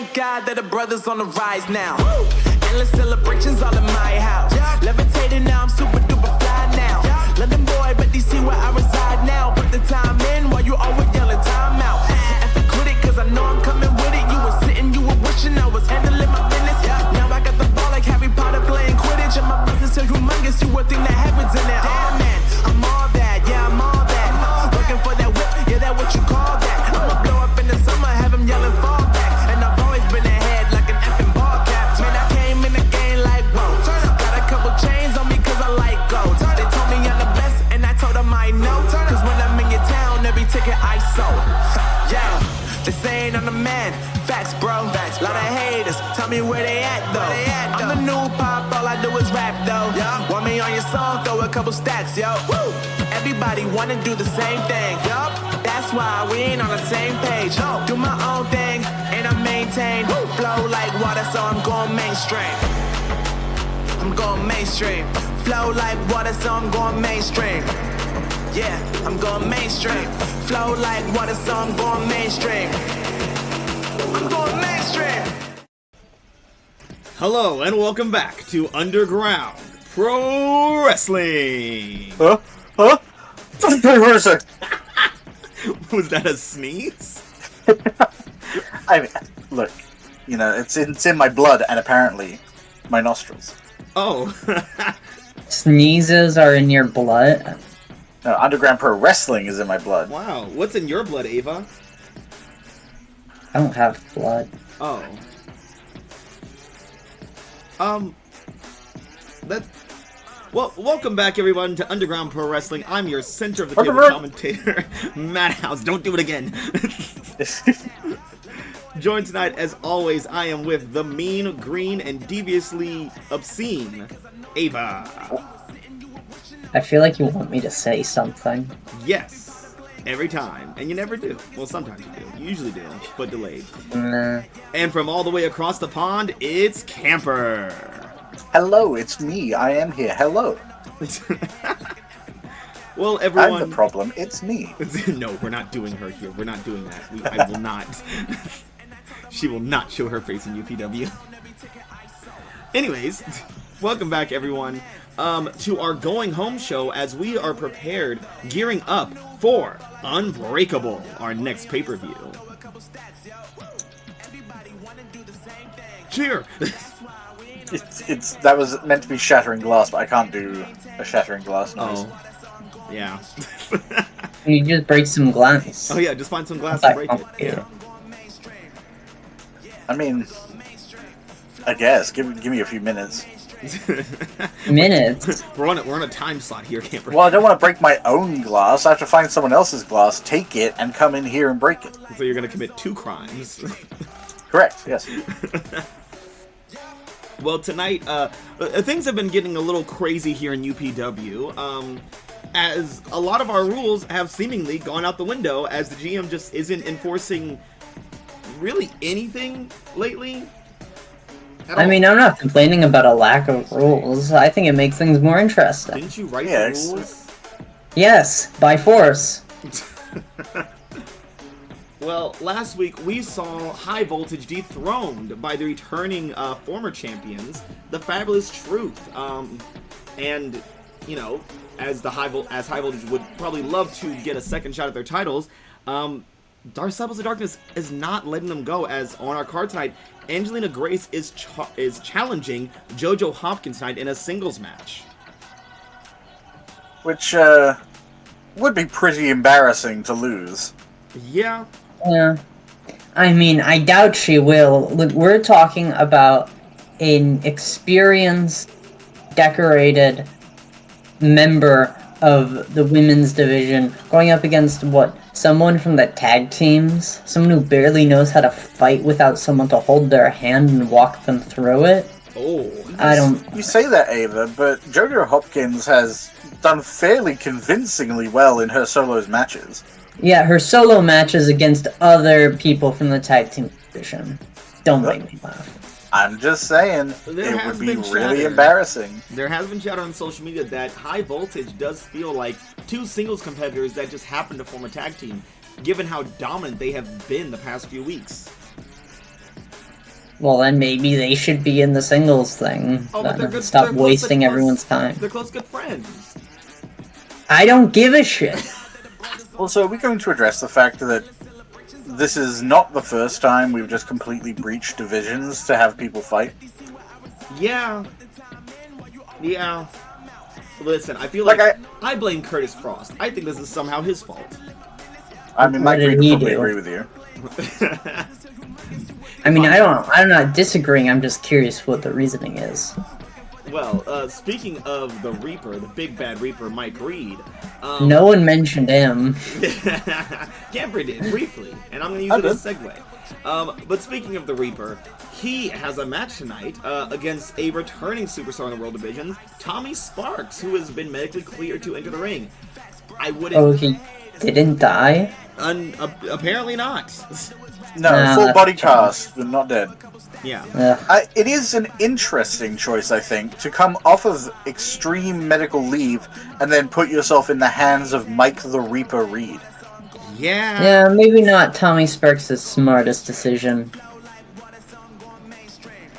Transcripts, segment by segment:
thank God that the brothers on the rise now. Endless celebrations all in my house. Levitating now, I'm super duper fly now. London boy, but they see where I reside now. Put the time in while you always yelling time out. And for quit it, cause I know I'm coming with it. You were sitting, you were wishing I was handling my business. Now I got the ball like Harry Potter playing Quidditch. And my business so humongous, you would think that happens in there. Damn man, I'm all that, yeah, I'm all that. Looking for that whip, yeah, that what you call that. I'ma blow up in the summer, have him yelling fall back. And I've always been ahead like an effing ball cap. Man, I came in the game like, whoa. Got a couple chains on me cause I like gold. They told me I'm the best and I told them I know. Cause when I'm in your town, every ticket I sold. Yeah, they saying I'm the man. Facts, bro. Lot of haters, tell me where they at though. I'm the new pop, all I do is rap though. Want me on your song, throw a couple stats, yo. Woo! Everybody wanna do the same thing. Yup, that's why we ain't on the same page. Do my own thing, and I maintain. Flow like water, so I'm going mainstream. I'm going mainstream. Flow like water, so I'm going mainstream. Yeah, I'm going mainstream. Flow like water, so I'm going mainstream. I'm going mainstream. Hello and welcome back to Underground Pro Wrestling. Huh? Was that a sneeze? I mean, look, you know, it's in my blood and apparently my nostrils. Oh. Sneezes are in your blood? No, Underground Pro Wrestling is in my blood. Wow. What's in your blood, Ava? I don't have blood. Oh. Well, welcome back, everyone, to Underground Pro Wrestling. I'm your center of the table commentator, Madhouse. Don't do it again. Joined tonight, as always, I am with the mean, green, and deviously obscene Ava. I feel like you want me to say something. Yes, every time, and you never do. Well, sometimes you do. You usually do, but delayed. Nah. And from all the way across the pond, it's Camper. Hello, it's me. I am here. Hello. Well, everyone... I'm the problem. It's me. No, we're not doing her here. We're not doing that. I will not. She will not show her face in UPW. Anyways, welcome back, everyone, to our going home show as we are prepared, gearing up for Unbreakable, our next pay-per-view. Cheer! That was meant to be shattering glass, but I can't do a shattering glass noise. Oh, yeah. You just break some glass. Oh yeah, just find some glass and break it. Yeah. I mean, I guess. Give me a few minutes. Minutes? We're on a time slot here, Camper. Well, I don't want to break my own glass. I have to find someone else's glass, take it, and come in here and break it. So you're gonna commit 2 crimes. Correct, yes. Well, tonight, things have been getting a little crazy here in UPW, as a lot of our rules have seemingly gone out the window, as the GM just isn't enforcing really anything lately. I mean, I'm not complaining about a lack of rules. I think it makes things more interesting. Didn't you write the rules? Yes, by force. Well, last week we saw High Voltage dethroned by the returning former champions, the Fabulous Truth. And, you know, as High Voltage would probably love to get a second shot at their titles, Disciples of Darkness is not letting them go, as on our card tonight, Angelina Grace is challenging Jojo Hopkins tonight in a singles match. Which, would be pretty embarrassing to lose. Yeah. Yeah. I mean, I doubt she will. Look, we're talking about an experienced, decorated member of the women's division going up against, what, someone from the tag teams? Someone who barely knows how to fight without someone to hold their hand and walk them through it? Oh. I don't... You say that, Ava, but Jojo Hopkins has done fairly convincingly well in her solos matches. Yeah, her solo matches against other people from the tag team division. Don't make me laugh. I'm just saying, it would be really embarrassing. There has been chatter on social media that High Voltage does feel like 2 singles competitors that just happen to form a tag team, given how dominant they have been the past few weeks. Well, then maybe they should be in the singles thing. Oh, but they're good. Stop they're wasting close, everyone's time. They're close, good friends. I don't give a shit. Also, we're going to address the fact that this is not the first time we've just completely breached divisions to have people fight. Yeah. Yeah. Listen, I feel like I blame Curtis Frost. I think this is somehow his fault. I mean, Mike What did would he probably do? agree with you. I mean, I'm not disagreeing, I'm just curious what the reasoning is. Well, speaking of the Reaper, the big bad Reaper, Mike Reed. No one mentioned him. Camper did, briefly, and I'm going to use it as a segue. But speaking of the Reaper, he has a match tonight against a returning superstar in the World Division, Tommy Sparks, who has been medically cleared to enter the ring. I wouldn't... Oh, he didn't die? Apparently not. No, Nah, full that's body fine. cast, but not dead. Yeah. It is an interesting choice, I think, to come off of extreme medical leave and then put yourself in the hands of Mike the Reaper Reed. Yeah. Yeah, maybe not Tommy Sparks' smartest decision.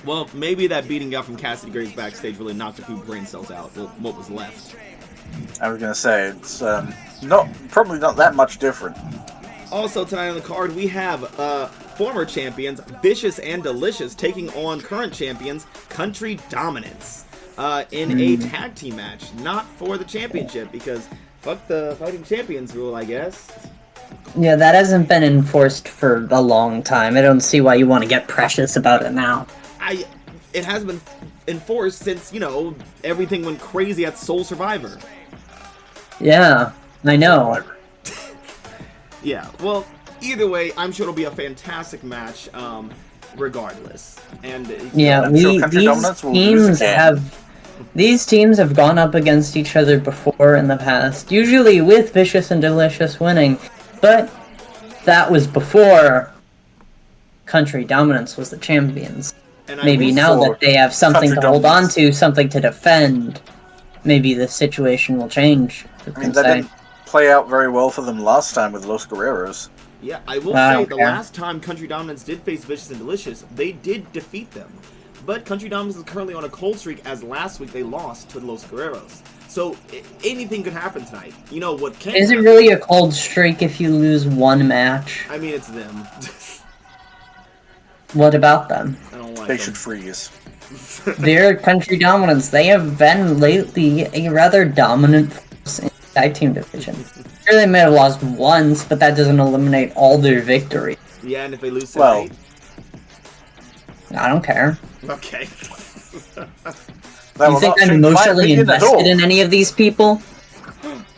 Well, maybe that beating out from Cassidy Graves backstage really knocked a few brain cells out. Well, what was left. I was going to say, it's probably not that much different. Also tonight on the card, we have former champions Vicious and Delicious taking on current champions Country Dominance in a tag team match. Not for the championship, because fuck the Fighting Champions rule, I guess. Yeah, that hasn't been enforced for a long time. I don't see why you want to get precious about it now. It has been enforced since, everything went crazy at Soul Survivor. Yeah, I know. Yeah, well, either way, I'm sure it'll be a fantastic match, regardless. And Yeah, I'm sure Country Dominance will lose again. These teams have gone up against each other before in the past, usually with Vicious and Delicious winning, but that was before Country Dominance was the champions. And I Maybe will now for that they have something Country to hold on Dominance. to, something to defend, maybe the situation will change. I mean, that didn't play out very well for them last time with Los Guerreros. Yeah, I will I say don't the care. last time Country Dominance did face Vicious and Delicious, they did defeat them. But Country Dominance is currently on a cold streak, as last week they lost to Los Guerreros. So anything could happen tonight. You know what can Is it happen? really a cold streak if you lose one match? I mean, it's them. What about them? I don't like They them. should freeze. Their Country Dominance, they have been lately a rather dominant force in the tag team division. Sure, they may have lost once, but that doesn't eliminate all their victory. Yeah, and if they lose Well- tonight... I don't care. Okay. That You will think not I'm change my emotionally opinion at all. invested in any of these people?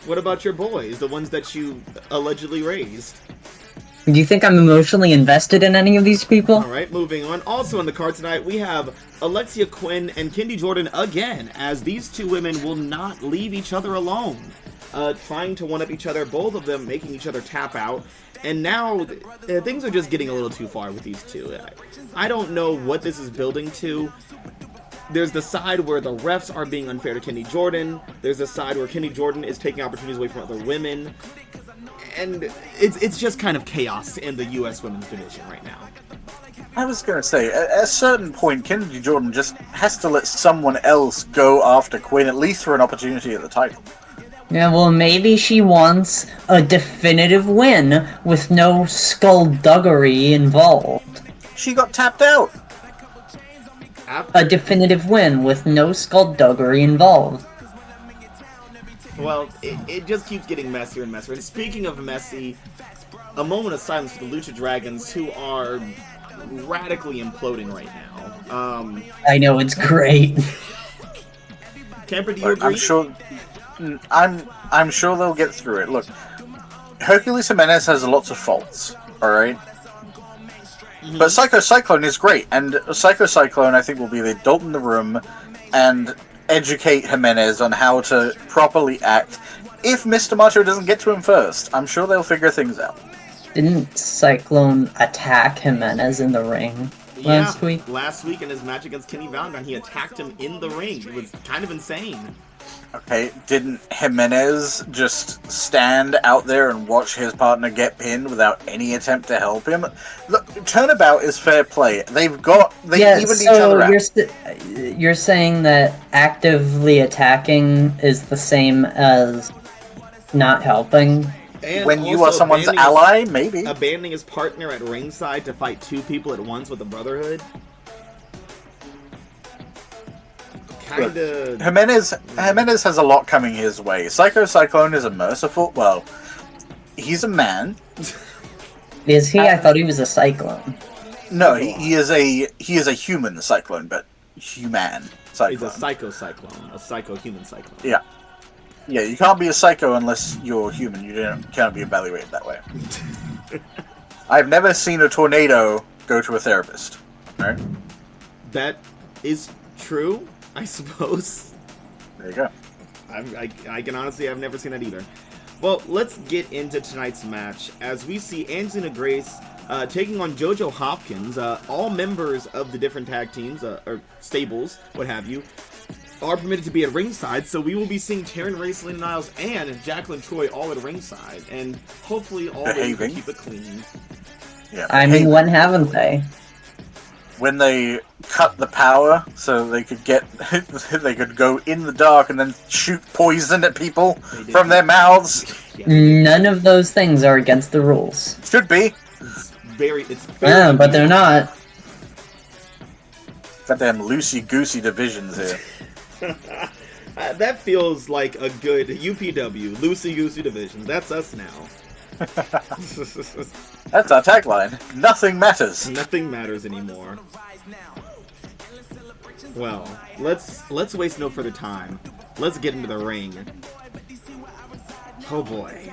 What about your boys, the ones that you allegedly raised? Do you think I'm emotionally invested in any of these people? Alright, moving on. Also on the card tonight, we have Alexia Quinn and Kindy Jordan again, as these two women will not leave each other alone. Trying to one-up each other, both of them making each other tap out. And now, things are just getting a little too far with these two. I don't know what this is building to. There's the side where the refs are being unfair to Kindy Jordan. There's the side where Kindy Jordan is taking opportunities away from other women. And it's just kind of chaos in the U.S. women's division right now. I was going to say, at a certain point, Kennedy Jordan just has to let someone else go after Quinn, at least for an opportunity at the title. Yeah, well, maybe she wants a definitive win with no skullduggery involved. She got tapped out. A definitive win with no skullduggery involved. Well, it just keeps getting messier and messier. And speaking of messy, a moment of silence for the Lucha Dragons, who are radically imploding right now. I know, it's great. Camper, do you Look, agree? I'm sure they'll get through it. Look, Hercules Jiminez has lots of faults, alright? But Psycho Cyclone is great, and Psycho Cyclone, I think, will be the adult in the room and educate Jimenez on how to properly act. If Mr. Macho doesn't get to him first, I'm sure they'll figure things out. Didn't Cyclone attack Jimenez in the ring last week? Last week in his match against Kenny Valentine, he attacked him in the ring. It was kind of insane. Okay, didn't Jiminez just stand out there and watch his partner get pinned without any attempt to help him? Look, turnabout is fair play. They evened each other out. You're saying that actively attacking is the same as not helping? And When you also are someone's ally, maybe. Abandoning his partner at ringside to fight two people at once with the Brotherhood. Kinda. Jiminez has a lot coming his way. Psycho Cyclone is a merciful. Well, he's a man. Is he? I thought he was a cyclone. No, he is a human cyclone, but human cyclone. He's a psycho cyclone, a psycho human cyclone. Yeah. Yeah, you can't be a psycho unless you're human. Can't be evaluated that way. I've never seen a tornado go to a therapist. Right? That is true, I suppose. There you go. I can honestly, I've never seen that either. Well, let's get into tonight's match as we see Angelina Grace taking on Jojo Hopkins. All members of the different tag teams, or stables, what have you, are permitted to be at ringside, so we will be seeing Taryn Ray, Selena Niles, and Jacqueline Troy all at ringside, and hopefully all of them keep it clean. Yeah, I mean, when haven't they? When they cut the power so they could they could go in the dark and then shoot poison at people from their mouths. None of those things are against the rules. Should be. It's very but they're not. Goddamn loosey-goosey divisions here. That feels like a good UPW, loosey-goosey division. That's us now. That's our tagline. Nothing matters. Nothing matters anymore. Well, let's waste no further time. Let's get into the ring. Oh boy.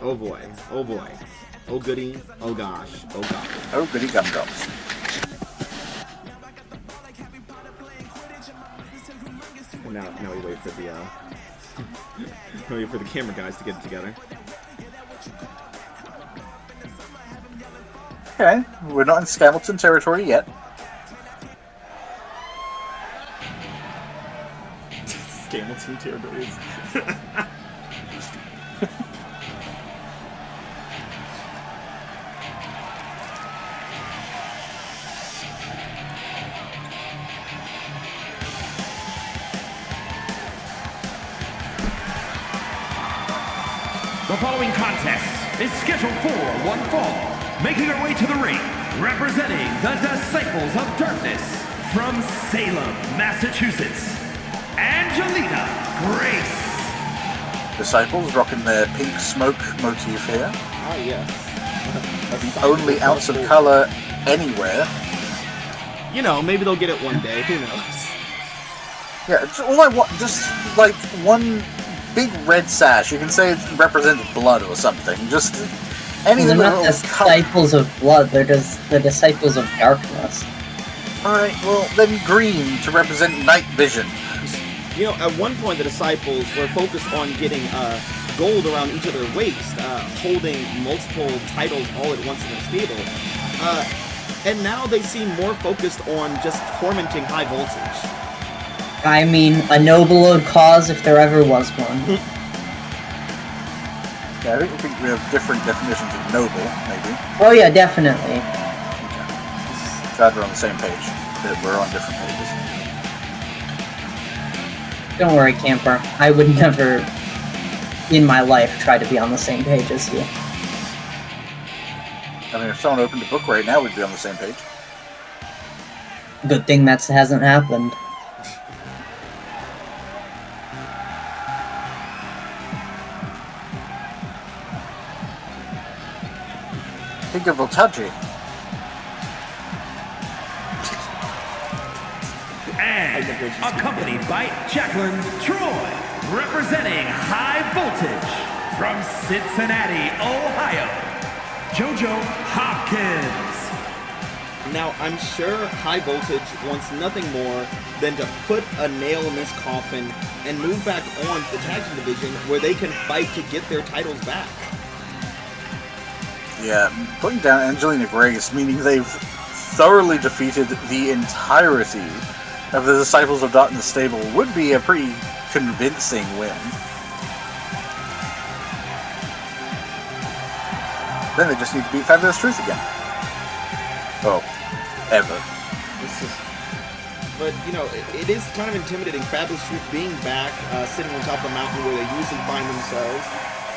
Oh boy. Oh boy. Oh goody. Oh gosh. Oh gosh. Oh goody gumdrops. Now we wait for the wait for the camera guys to get it together. Okay, we're not in Scamilton territory yet. Scamilton territories. The following contest is scheduled for one fall. Making her way to the ring, representing the Disciples of Darkness from Salem, Massachusetts, Angelina Grace. Disciples rocking their pink smoke motif here. Ah, yes. The only ounce of color anywhere. You know, maybe they'll get it one day. Who knows? Yeah, it's all I want, just like one big red sash. You can say it represents blood or something. Just any They're little not disciples of blood, they're just the disciples of darkness. Alright, well, then green to represent night vision. You know, at one point the Disciples were focused on getting gold around each of their waist, holding multiple titles all at once in their stable. And now they seem more focused on just tormenting high voltage. I mean, a noble cause if there ever was one. Yeah, I think we have different definitions of noble, maybe. Oh yeah, definitely. Okay. Glad we're on the same page. That we're on different pages. Don't worry, camper. I would never, in my life, try to be on the same page as you. I mean, if someone opened a book right now, we'd be on the same page. Good thing that hasn't happened. Think of Otaji. And accompanied by Jacqueline Troy, representing High Voltage from Cincinnati, Ohio, Jojo Hopkins. Now, I'm sure High Voltage wants nothing more than to put a nail in this coffin and move back on to the tag team division where they can fight to get their titles back. Yeah, putting down Angelina Grace, meaning they've thoroughly defeated the entirety of the Disciples of Darkness stable would be a pretty convincing win. Then they just need to beat Fabulous Truth again. Well, ever. But, you know, it is kind of intimidating. Fabulous Truth being back, sitting on top of the mountain where they usually find themselves,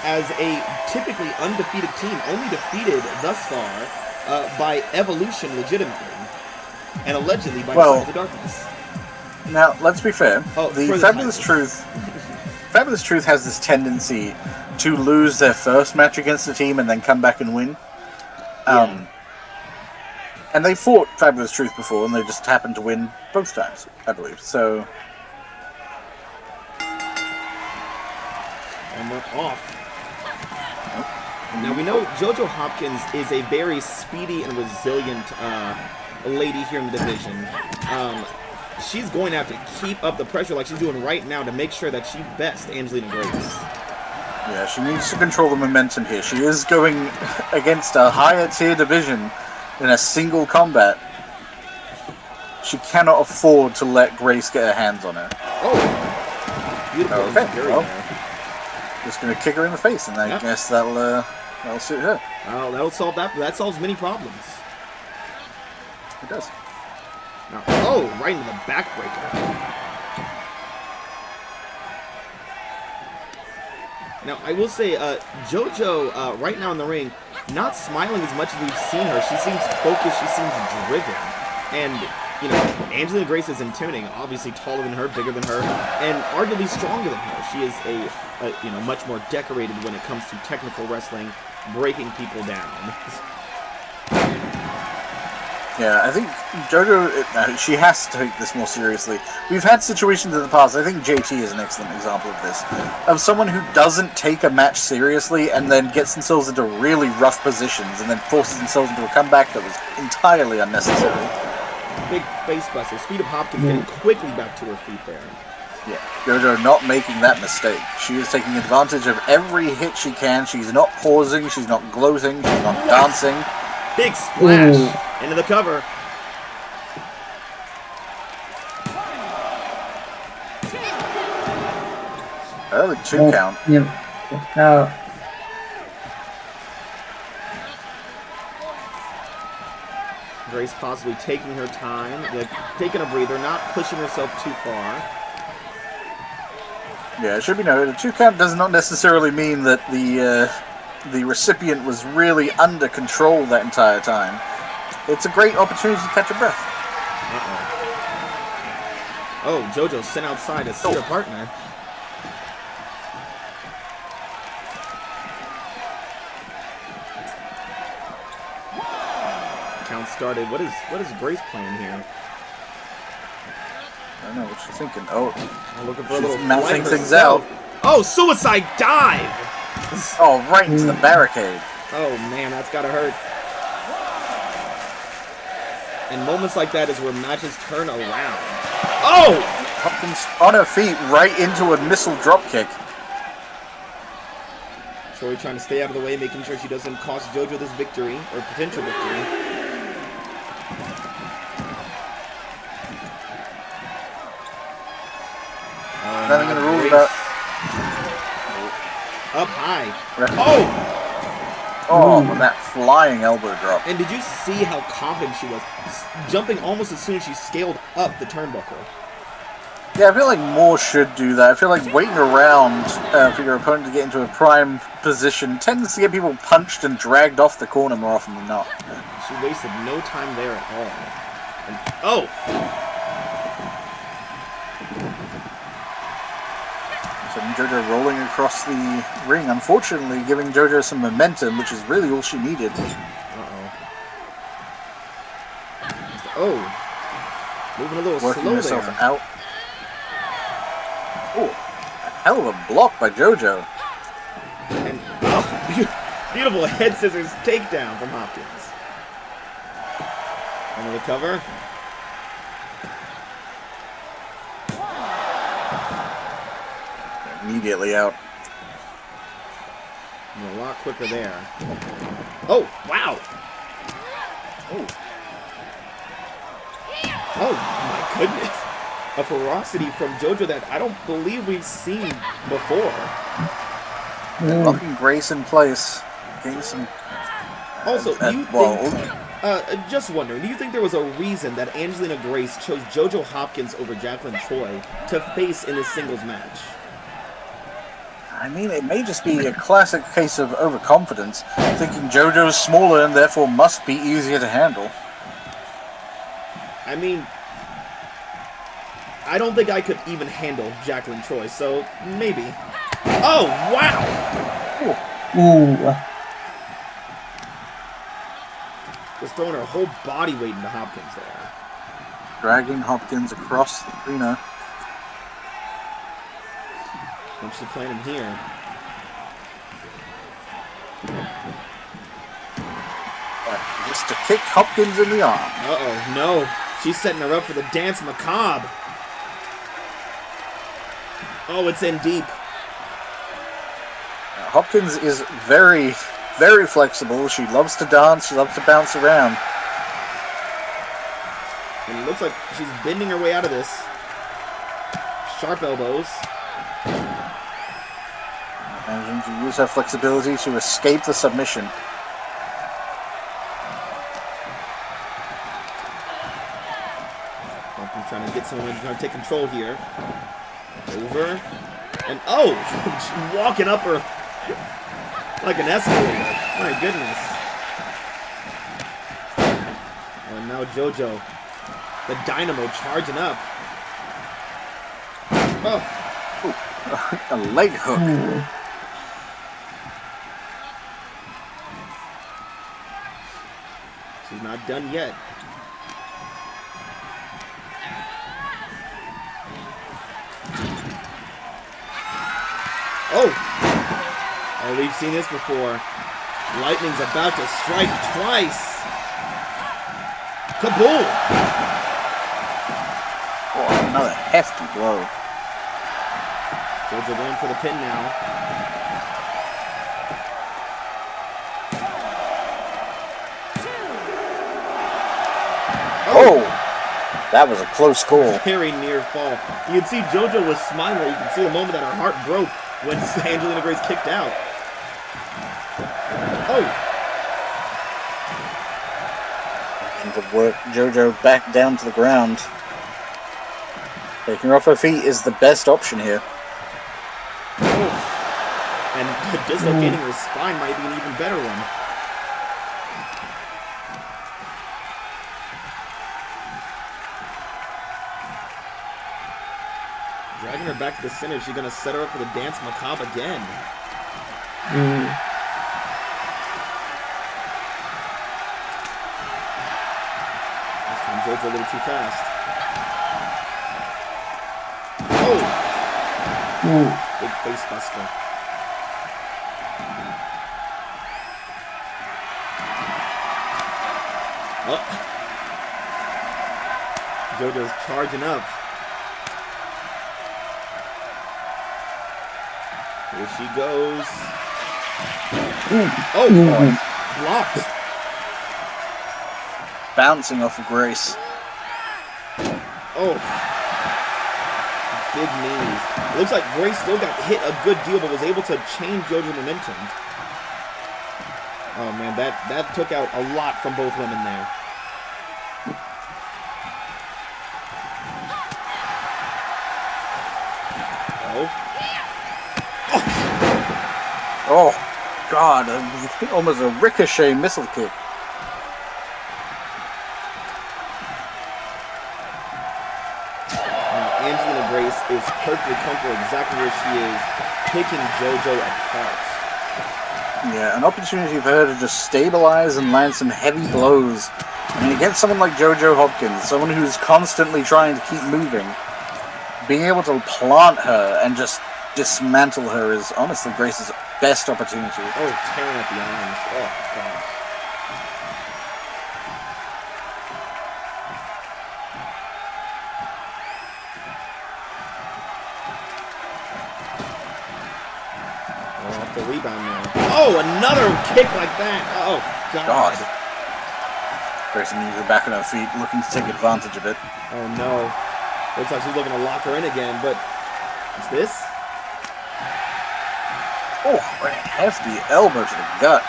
as a typically undefeated team, only defeated thus far by Evolution legitimately, and allegedly by Sons of Darkness. Now, let's be fair. The Fabulous Truth has this tendency to lose their first match against the team and then come back and win. And they fought Fabulous Truth before, and they just happened to win both times, I believe. So, and we're off. Now we know Jojo Hopkins is a very speedy and resilient lady here in the division. She's going to have to keep up the pressure like she's doing right now to make sure that she bests Angelina Grace. Yeah, she needs to control the momentum here. She is going against a higher tier division in a single combat. She cannot afford to let Grace get her hands on her. Oh! Beautiful. Okay, well, just going to kick her in the face, and I guess that'll suit her. Oh, that'll solve that. That solves many problems. It does. Now, right into the backbreaker. Now, I will say, Jojo, right now in the ring, not smiling as much as we've seen her. She seems focused, she seems driven. And, you know, Angelina Grace is intimidating, obviously taller than her, bigger than her, and arguably stronger than her. She is a much more decorated when it comes to technical wrestling, breaking people down. Yeah, I think Jojo, she has to take this more seriously. We've had situations in the past, I think JT is an excellent example of this, of someone who doesn't take a match seriously and then gets themselves into really rough positions and then forces themselves into a comeback that was entirely unnecessary. Big face buster. Speed of Hopkins getting quickly back to her feet there. Yeah, Jojo not making that mistake. She is taking advantage of every hit she can. She's not pausing, she's not gloating, she's not dancing. Big splash into the cover. Oh, 2 count. Yep. Grace possibly taking her time, taking a breather, not pushing herself too far. Yeah, it should be noted, a 2 count does not necessarily mean that the recipient was really under control that entire time. It's a great opportunity to catch a breath. Oh, Jojo sent outside to see her partner. Count started. What is Grace playing here? I don't know what she's thinking. Oh, I'm looking for a she's little mapping flight things out. herself. Oh, suicide dive! Oh, right into the barricade. Oh man, that's gotta hurt. And moments like that is where matches turn around. Oh! Hopkins on her feet, right into a missile dropkick. Troy trying to stay out of the way, making sure she doesn't cost Jojo this victory, or potential victory. Nothing in the rules about... Up high. Oh! Oh, and that flying elbow drop. And did you see how confident she was? Jumping almost as soon as she scaled up the turnbuckle. Yeah, I feel like more should do that. I feel like waiting around for your opponent to get into a prime position tends to get people punched and dragged off the corner more often than not. She wasted no time there at all. And, oh! So Jojo rolling across the ring, unfortunately giving Jojo some momentum, which is really all she needed. Oh. Moving a little Working slow herself there. out. Oh, a hell of a block by Jojo. And beautiful head scissors takedown from Hopkins. Under the cover. Immediately out. And a lot quicker there. Oh, wow. Oh. Oh, my goodness. a ferocity from Jojo that I don't believe we've seen before. Locking Grace in place. Getting some... Also, do you well, think, just wondering, do you think there was a reason that Angelina Grace chose Jojo Hopkins over Jacqueline Choi to face in this singles match? I mean, it may just be a classic case of overconfidence, thinking Jojo is smaller and therefore must be easier to handle. I mean, I don't think I could even handle Jacqueline Choi, so maybe. Oh, wow! Ooh. Just throwing her whole body weight into Hopkins there. Dragging Hopkins across the arena. What's she planning here? Just to kick Hopkins in the arm. Uh-oh, no. She's setting her up for the dance macabre. Oh, it's in deep. Hopkins is very, very flexible. She loves to dance. She loves to bounce around. And it looks like she's bending her way out of this. Sharp elbows. Managing to use her flexibility to escape the submission. Hopkins trying to get someone to take control here. Over. And oh! She's walking up her like an escalator. My goodness. And now Jojo. The dynamo charging up. Oh. A leg hook. She's not done yet. Oh, we've seen this before. Lightning's about to strike twice. Kaboom! Oh, another hefty blow. Jojo going for the pin now. Oh! That was a close call. Very near fall. You can see Jojo was smiling. You can see the moment that her heart broke when Angelina Grace kicked out. Oh! And to work Jojo back down to the ground. Taking her off her feet is the best option here. Oh. And dislocating her spine might be an even better one. Dragging her back to the center. She's going to set her up for the dance macabre again. This time Jojo a little too fast. Oh! Big face buster. Oh! Jojo's charging up. Here she goes. Oh, blocked. Bouncing off of Grace. Oh. Big knees. It looks like Grace still got hit a good deal, but was able to change Jojo's momentum. Oh man, that took out a lot from both women there. Oh, God, almost a ricochet missile kick. Now, Angelina Grace is perfectly comfortable exactly where she is, picking Jojo apart. Yeah, an opportunity for her to just stabilize and land some heavy blows. I mean, against someone like Jojo Hopkins, someone who's constantly trying to keep moving, being able to plant her and just dismantle her is honestly Grace's best opportunity. Oh, tearing at the arms. Oh, God. Oh, off the rebound now. Oh, another kick like that. Oh, God. Grace needs her back on her feet, looking to take advantage of it. Oh, no. Looks like she's looking to lock her in again, but what's this? Oh, a hefty elbow to the gut.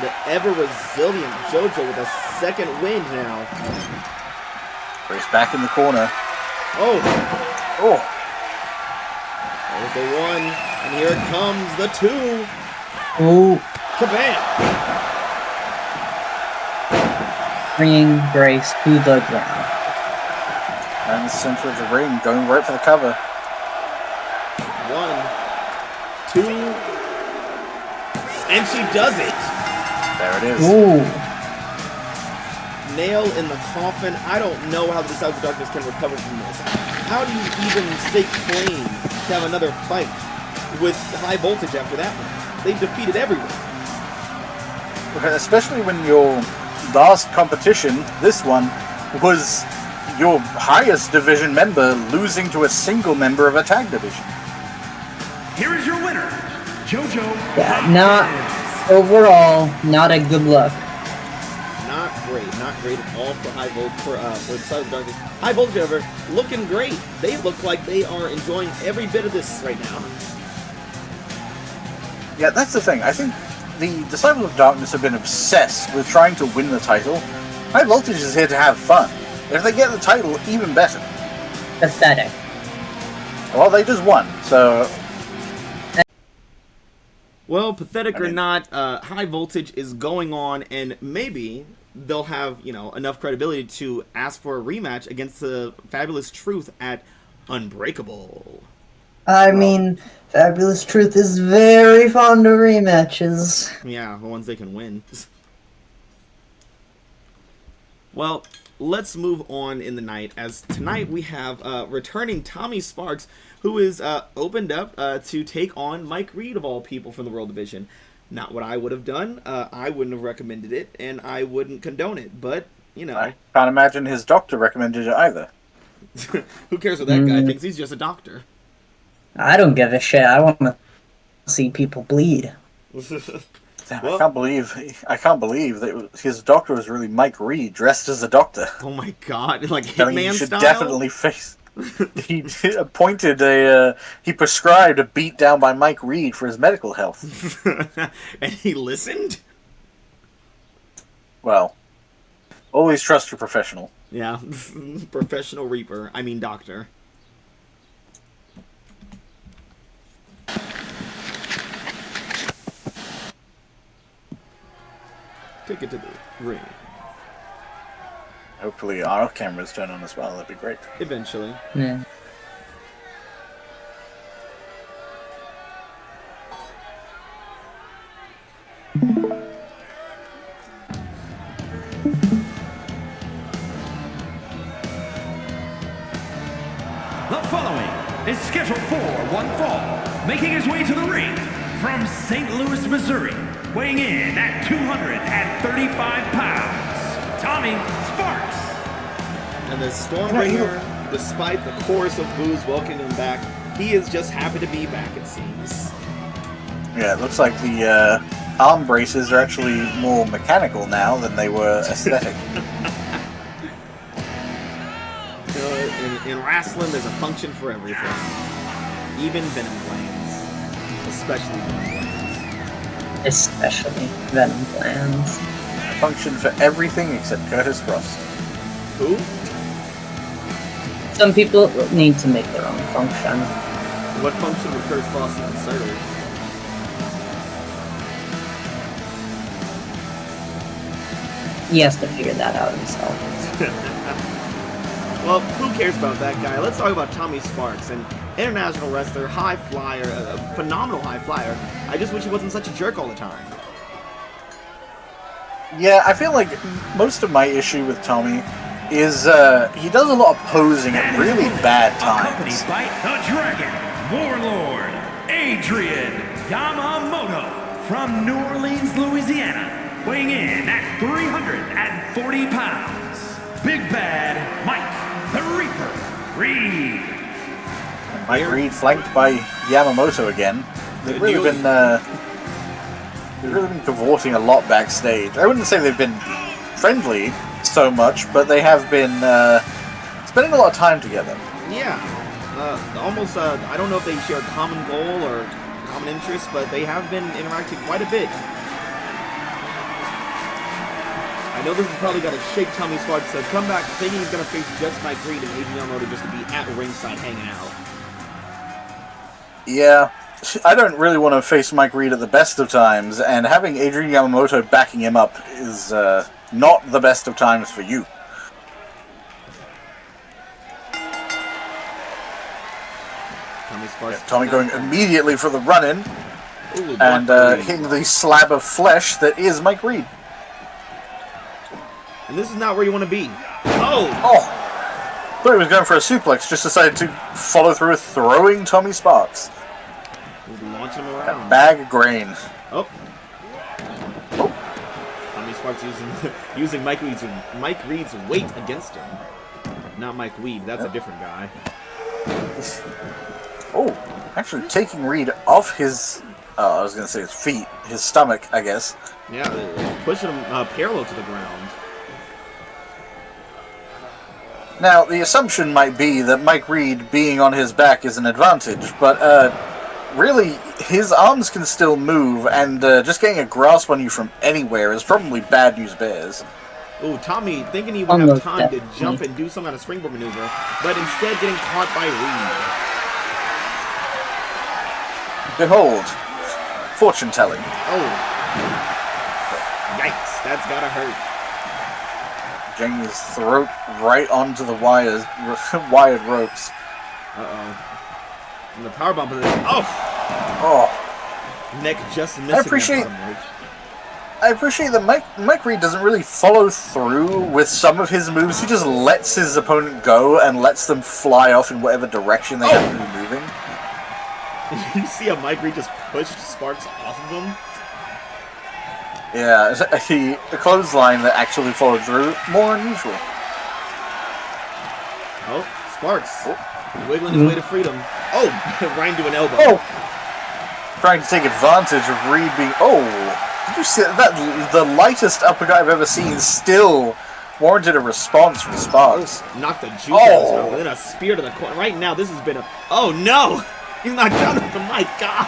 The ever-resilient Jojo with a second wind now. He's back in the corner. Oh, Oh, there's the one, and here it comes, the two. Ooh, Kabam! bringing Grace to the ground. and the center of the ring, going right for the cover. 1, 2, and she does it. There it is. Ooh, Nail in the coffin. I don't know how the Disciples of Darkness can recover from this. How do you even stake claim to have another fight with high voltage after that one? They've defeated everyone. Especially when your last competition, this one, was your highest division member losing to a single member of a tag division. Here is your winner, Jojo. yeah, not overall, not a good look. Not great at all for high voltage for the Disciples of Darkness. High voltage, however, looking great. They look like they are enjoying every bit of this right now. Yeah, that's the thing. I think the Disciples of Darkness have been obsessed with trying to win the title. High Voltage is here to have fun. If they get the title, even better. Pathetic. Well, they just won, so... Well, pathetic or not, high voltage is going on, and maybe they'll have, enough credibility to ask for a rematch against the Fabulous Truth at Unbreakable. I mean, Fabulous Truth is very fond of rematches. Yeah, the ones they can win. Well, let's move on in the night, as tonight we have returning Tommy Sparks, who is opened up to take on Mike Reed, of all people, from the World Division. Not what I would have done. I wouldn't have recommended it, and I wouldn't condone it, but, I can't imagine his doctor recommended it either. Who cares what that guy thinks? He's just a doctor. I don't give a shit. I want to see people bleed. Damn, I can't believe that his doctor was really Mike Reed dressed as a doctor. Oh my god, like I mean, Hitman you should style? definitely face. He he prescribed a beat down by Mike Reed for his medical health. And he listened? Well, always trust your professional. Yeah, professional reaper. I mean doctor. Take it to the ring. Hopefully our cameras turn on as well, that'd be great. Eventually. Yeah. The following is scheduled for one fall, making his way to the ring from St. Louis, Missouri, weighing in at 235 pounds, Tommy Sparks. And the Stormbringer, despite the chorus of boos welcoming him back, he is just happy to be back, it seems. Yeah, it looks like the arm braces are actually more mechanical now than they were aesthetic. In wrestling, there's a function for everything. Even venom glands. Especially venom glands. Especially venom glands. Function for everything except Curtis Frost. Who? Some people need to make their own function. What function would Curtis Frost even serve? He has to figure that out himself. Well, who cares about that guy? Let's talk about Tommy Sparks, an international wrestler, high flyer, a phenomenal high flyer. I just wish he wasn't such a jerk all the time. Yeah, I feel like most of my issue with Tommy is he does a lot of posing at really bad Accompanied times. by the Dragon, Warlord, Adrian Yamamoto from New Orleans, Louisiana, weighing in at 340 pounds. Big Bad Mike the Reaper Reed. Mike Reed flanked by Yamamoto again. They've really been cavorting a lot backstage. I wouldn't say they've been friendly so much, but they have been spending a lot of time together. Yeah. Almost, I don't know if they share a common goal or common interest, but they have been interacting quite a bit. I know this is probably going to shake Tommy Sparks to come back thinking he's going to face just Mike Reed and Adrian Yamamoto just to be at ringside hanging out. Yeah, I don't really want to face Mike Reed at the best of times, and having Adrian Yamamoto backing him up is not the best of times for you. Tommy going immediately for the run-in, and hitting the slab of flesh that is Mike Reed. And this is not where you want to be. Oh! Thought he was going for a suplex, just decided to follow through with throwing Tommy Sparks. Launching him around. A bag of grain. Oh. Tommy Sparks using Mike Reed's weight against him. Not Mike Weed, that's a different guy. Oh, actually taking Reed off his, I was going to say his feet, his stomach, I guess. Yeah, pushing him parallel to the ground. Now, the assumption might be that Mike Reed being on his back is an advantage, but really, his arms can still move, and just getting a grasp on you from anywhere is probably bad news bears. Ooh, Tommy thinking he would have time to jump and do some kind of springboard maneuver, but instead getting caught by Reed. Behold, fortune telling. Oh. Yikes, that's gotta hurt. Jamming his throat right onto the wired ropes. Uh-oh. And the powerbomb is... Oh. Neck just missing. I appreciate that Mike Reed doesn't really follow through with some of his moves. He just lets his opponent go and lets them fly off in whatever direction they happen to be moving. You see how Mike Reed just pushed Sparks off of him? Yeah, the clothesline that actually followed through, more unusual. Oh, Sparks. Wiggling his way to freedom. Oh, right into an elbow. Oh! Trying to take advantage of Reed being... Oh! Did you see that? The lightest uppercut I've ever seen still warranted a response from Sparks. Oh, knocked the juice out of his mouth, and then a spear to the corner. Right now, this has been a... Oh, no! He's not done with him, my God!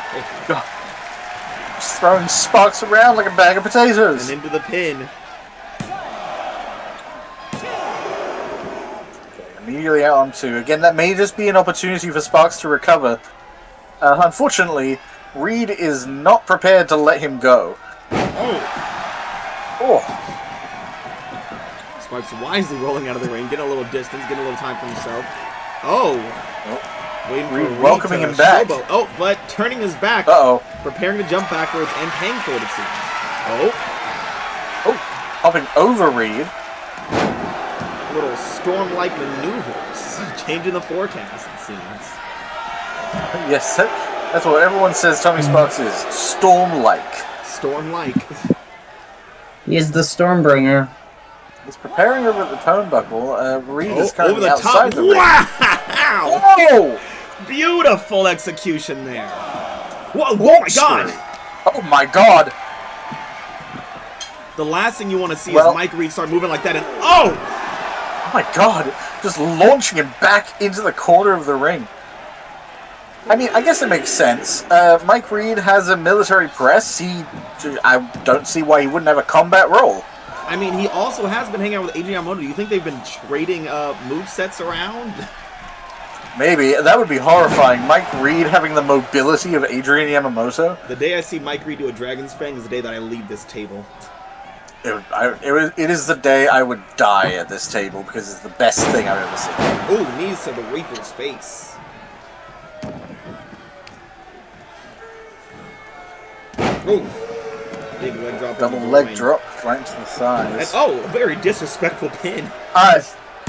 Just throwing Sparks around like a bag of potatoes. And into the pin. Immediately out on two. Again, that may just be an opportunity for Sparks to recover. Unfortunately, Reed is not prepared to let him go. Oh. Sparks wisely rolling out of the ring, getting a little distance, getting a little time for himself. Oh. Waiting for Reed welcoming him back. Showboat. Oh, but turning his back. Uh-oh. Preparing to jump backwards and paying for it, it seems. Oh. Hopping over Reed. Little storm-like maneuvers. Changing the forecast, it seems. Yes, that's what everyone says Tommy Sparks is. Storm-like. Storm-like. He is the Stormbringer. He's preparing over at the turnbuckle. Reed is currently over the outside top. the ring. Wow! Oh! Beautiful execution there. Whoa, oh my God! Oh my God! The last thing you want to see is Mike Reed start moving like that and oh my God! Just launching him back into the corner of the ring. I mean, I guess it makes sense. Mike Reed has a military press. I don't see why he wouldn't have a combat role. I mean, he also has been hanging out with Adrian Yamamoto. Do you think they've been trading movesets around? Maybe. That would be horrifying. Mike Reed having the mobility of Adrian Yamamoto. The day I see Mike Reed do a Dragon's Fang is the day that I leave this table. It is the day I would die at this table because it's the best thing I've ever seen. Ooh, knees to the Reaper's face. Ooh. Big leg drop. Double leg drop right into the thighs. And, a very disrespectful pin.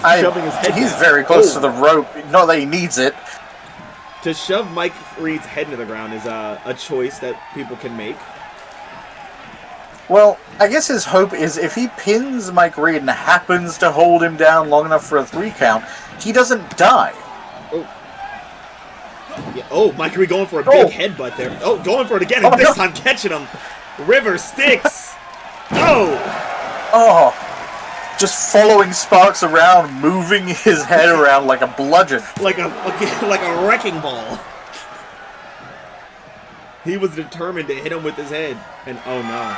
Shoving his head down. Very close to the rope. Not that he needs it. To shove Mike Reed's head into the ground is a choice that people can make. Well, I guess his hope is if he pins Mike Reed and happens to hold him down long enough for a 3 count, he doesn't die. Oh. Yeah, Mike Reed going for a big headbutt there. Oh, going for it again, and this time catching him. River sticks. Oh! just following Sparks around, moving his head around like a bludgeon. Like a wrecking ball. He was determined to hit him with his head, and oh no!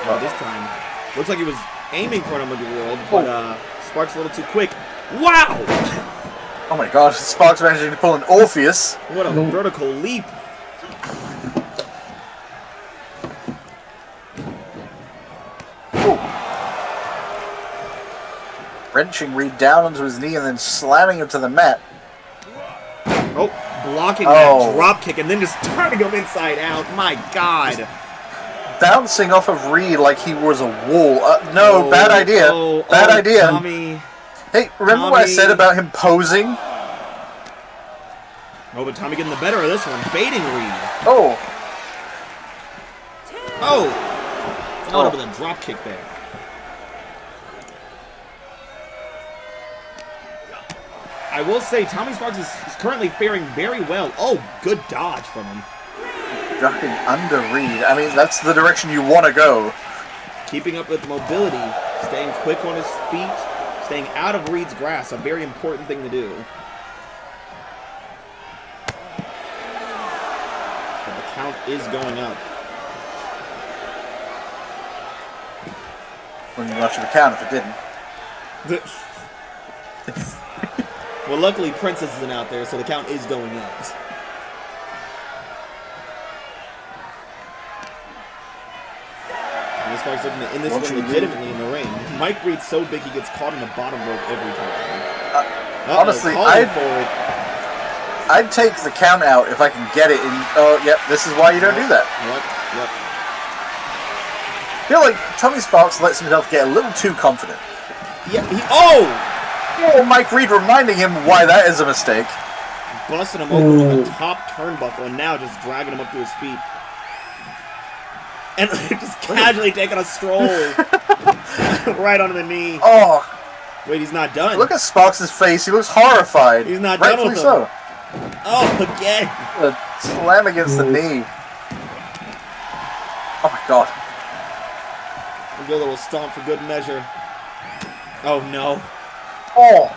Oh, this time, looks like he was aiming for an Underworld, but Sparks a little too quick. Wow! Oh my god, Sparks managing to pull an Orpheus. What a vertical leap! Wrenching Reed down onto his knee and then slamming him to the mat. Oh, blocking that drop kick and then just turning him inside out. My god. Bouncing off of Reed like he was a wall. No, bad idea. Bad idea. Tommy. Hey, remember what I said about him posing? Oh, but Tommy getting the better of this one. Baiting Reed. Oh. Oh. Followed up with a drop kick there. I will say, Tommy Sparks is currently faring very well. Oh, good dodge from him. Ducking under Reed. I mean, that's the direction you want to go. Keeping up with mobility, staying quick on his feet, staying out of Reed's grasp, a very important thing to do. But the count is going up. Wouldn't be much of a count if it didn't. Well, luckily Princess isn't out there, so the count is going up. And Sparks looking to end this one legitimately in the ring. Mike Reed's so big he gets caught in the bottom rope every time. Honestly, I'd take the count out if I can get it. Oh, yep, this is why you don't do that. Yep. I feel like Tommy Sparks lets himself get a little too confident. Yeah, Oh, Mike Reed reminding him why that is a mistake. Busting him open on the top turnbuckle and now just dragging him up to his feet. And just casually taking a stroll right onto the knee. Oh. Wait, he's not done. Look at Sparks' face. He looks horrified. He's not done with him. so. Oh, again. A slam against the knee. Oh, my God. We'll go a little stomp for good measure. Oh, no. Oh.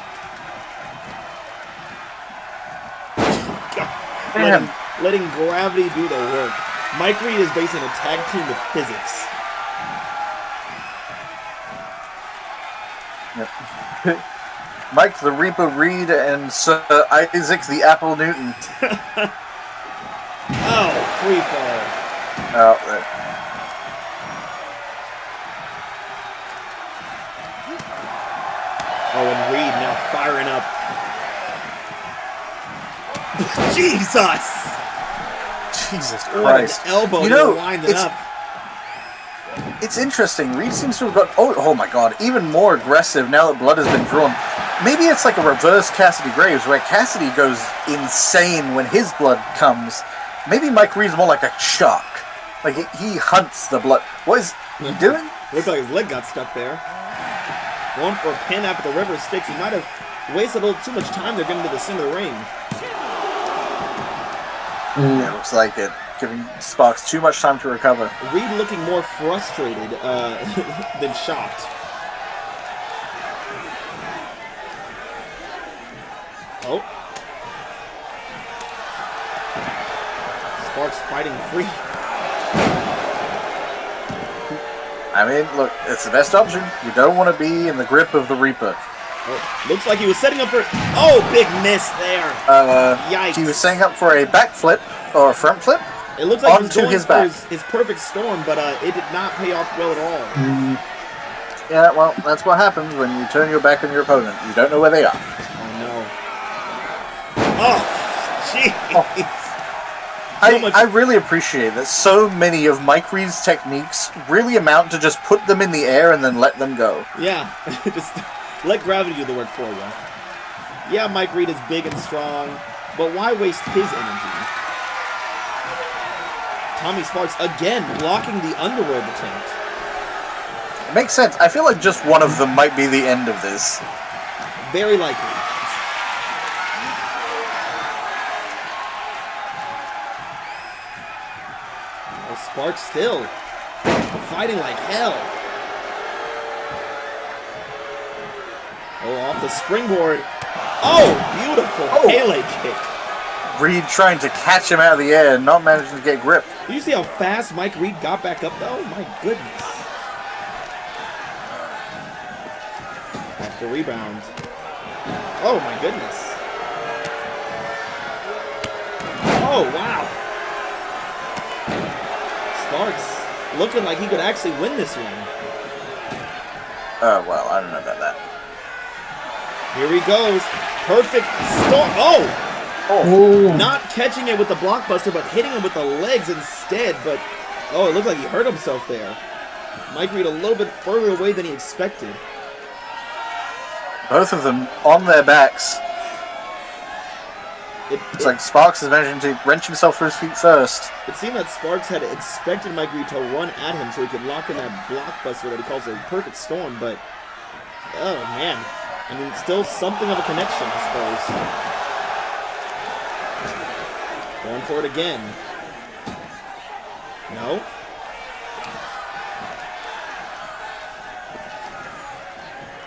Letting gravity do the work. Mike Reed is basing a tag team with physics. Yep. Mike the Reaper Reed and Sir Isaac the Apple Newton. Oh, free fall. Oh, there. Oh, and Reed now firing up. Jesus! Jesus What an Christ. elbow to wind it up. It's interesting. Reed seems to have got... Oh my God. Even more aggressive now that blood has been drawn. Maybe it's like a reverse Cassidy Graves, where Cassidy goes insane when his blood comes. Maybe Mike Reed's more like a shark. Like, he hunts the blood. What is he doing? Looks like his leg got stuck there. Going for a pin after the river sticks. He might have wasted a little too much time there getting to the center of the ring. Yeah, looks like it. Giving Sparks too much time to recover. Reed looking more frustrated than shocked. Oh. Sparks fighting free. I mean, look, it's the best option. You don't want to be in the grip of the Reaper. Oh, looks like he was setting up for... Oh, big miss there. Yikes. He was setting up for a backflip or a front flip. It looks like he was onto going his for back. his perfect storm, but it did not pay off well at all. Yeah, well, that's what happens when you turn your back on your opponent. You don't know where they are. Oh, no. Oh, jeez. I really appreciate that so many of Mike Reed's techniques really amount to just put them in the air and then let them go. Yeah, just let gravity do the work for you. Yeah, Mike Reed is big and strong, but why waste his energy? Tommy Sparks again blocking the underworld attempt. It makes sense. I feel like just one of them might be the end of this. Very likely. Sparks still fighting like hell. Oh, off the springboard. Oh, beautiful Pele kick. Reed trying to catch him out of the air and not managing to get gripped. Did you see how fast Mike Reed got back up, though? My goodness. Off the rebound. Oh, my goodness. Oh, wow. Sparks looking like he could actually win this one. Well, I don't know about that. Here he goes. Perfect storm. Oh! Ooh. Not catching it with the blockbuster, but hitting him with the legs instead. But, oh, it looked like he hurt himself there. Mike Reed a little bit further away than he expected. Both of them on their backs. It's like Sparks is managing to wrench himself to his feet first. It seemed that Sparks had expected Mike Reed to run at him so he could lock in that blockbuster that he calls a perfect storm, but, oh, man. I mean, still something of a connection, I suppose. Going for it again. No.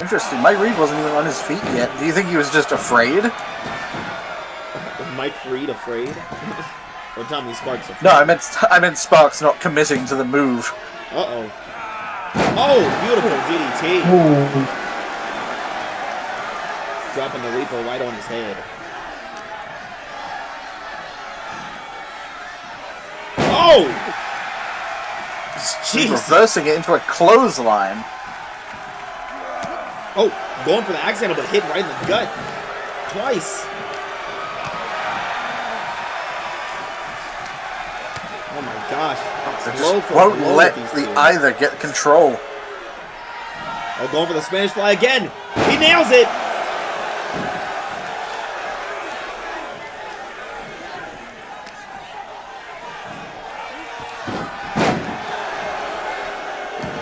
Interesting. Mike Reed wasn't even on his feet yet. Do you think he was just afraid? Was Mike Reed afraid? Or Tommy Sparks afraid? No, I meant Sparks not committing to the move. Uh-oh. Oh, beautiful DDT. Ooh. Dropping the Reaper right on his head. Oh! He's Jeez. reversing it into a clothesline. Oh, going for the axe handle, but hit right in the gut. Twice. Oh my gosh. They Blow just for won't blow let with the these two. either get control. Oh, going for the Spanish fly again. He nails it.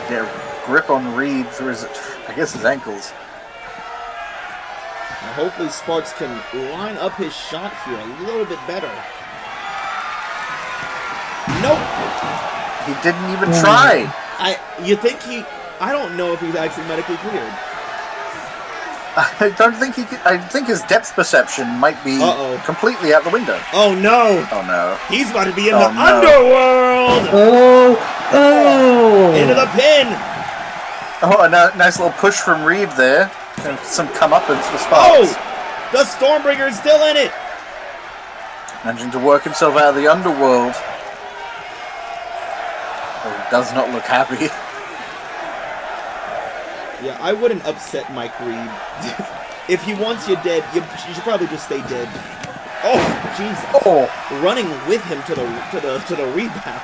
Their grip on Reed through his, I guess, his ankles. Now hopefully Sparks can line up his shot here a little bit better. Nope. He didn't even try. You think he... I don't know if he's actually medically cleared. I don't think he could, I think his depth perception might be completely out the window. Oh no! Oh no. He's about to be in Oh, the no. underworld! Oh! Into the pin! Oh, a nice little push from Reed there. And some comeuppance for Oh! Sparks. The Stormbreaker is still in it! Managing to work himself out of the underworld. Oh, he does not look happy. Yeah, I wouldn't upset Mike Reed. If he wants you dead, you should probably just stay dead. Oh, Jesus! Oh, Running with him to the rebound.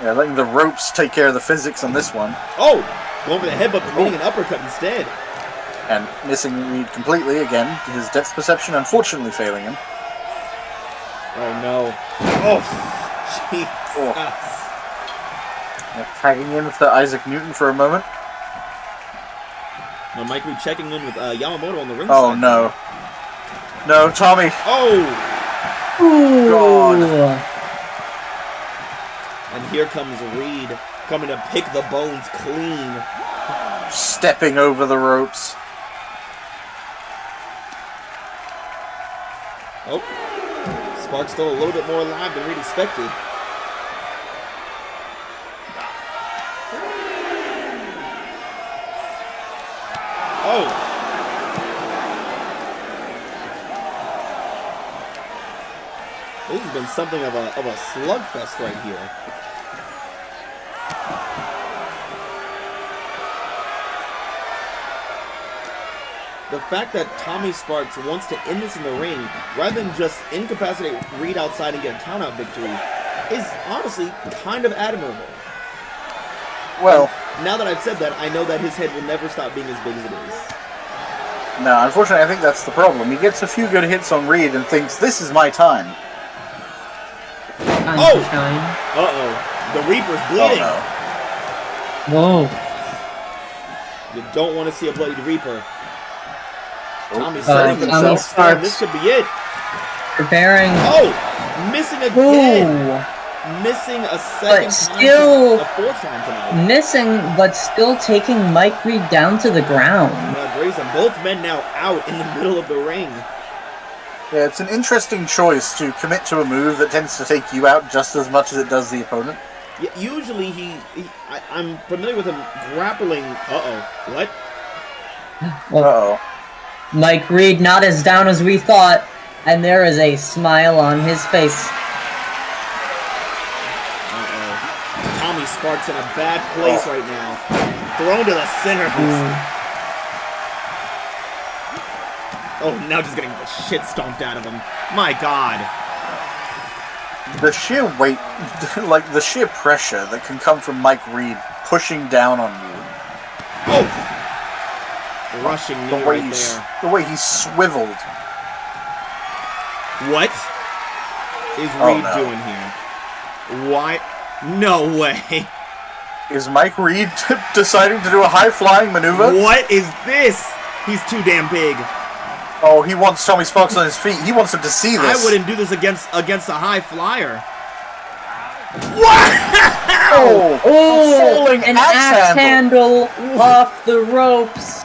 yeah, letting the ropes take care of the physics on this one. Oh, going for the headbutt, but meeting an uppercut instead. And missing Reed completely again. His depth perception unfortunately failing him. Oh no! Oh, Jesus! Tagging in for Isaac Newton for a moment. Now Mike Reed checking in with Yamamoto on the ring Oh side. no. No, Tommy. Oh! Ooh. God. And here comes Reed coming to pick the bones clean. Stepping over the ropes. Oh. Sparks still a little bit more alive than Reed expected. Oh! This has been something of a slugfest right here. The fact that Tommy Sparks wants to end this in the ring, rather than just incapacitate Reed outside and get a countout victory, is honestly kind of admirable. Well, Now that I've said that, I know that his head will never stop being as big as it is. no, unfortunately, I think that's the problem. He gets a few good hits on Reed and thinks, this is my time. Time Oh! to shine. Uh-oh. The Reaper's bleeding. Oh Whoa. You don't want to see a bloodied Reaper. no. Tommy's Oh, setting Tommy himself. Sparks. This could be it. Preparing. Oh! Missing again. Ooh. Missing a second still- time. A fourth time tonight. Missing, but still taking Mike Reed down to the ground. Yeah, great buries them. Both men now out in the middle of the ring. Yeah, it's an interesting choice to commit to a move that tends to take you out just as much as it does the opponent. Yeah, usually I'm familiar with him grappling. What? Uh-oh. Mike Reed not as down as we thought, and there is a smile on his face. Tommy Sparks in a bad place right now. Thrown to the center. Oh, now just getting the shit stomped out of him. My God. The sheer weight, like the sheer pressure that can come from Mike Reed pushing down on you. Oh! Rushing knee right there. The way he swiveled. What is Reed doing here? Why? No way. Is Mike Reed deciding to do a high-flying maneuver? What is this? He's too damn big. Oh, he wants Tommy Sparks on his feet. He wants him to see this. I wouldn't do this against a high flyer. Wow! Falling an axe handle off the ropes.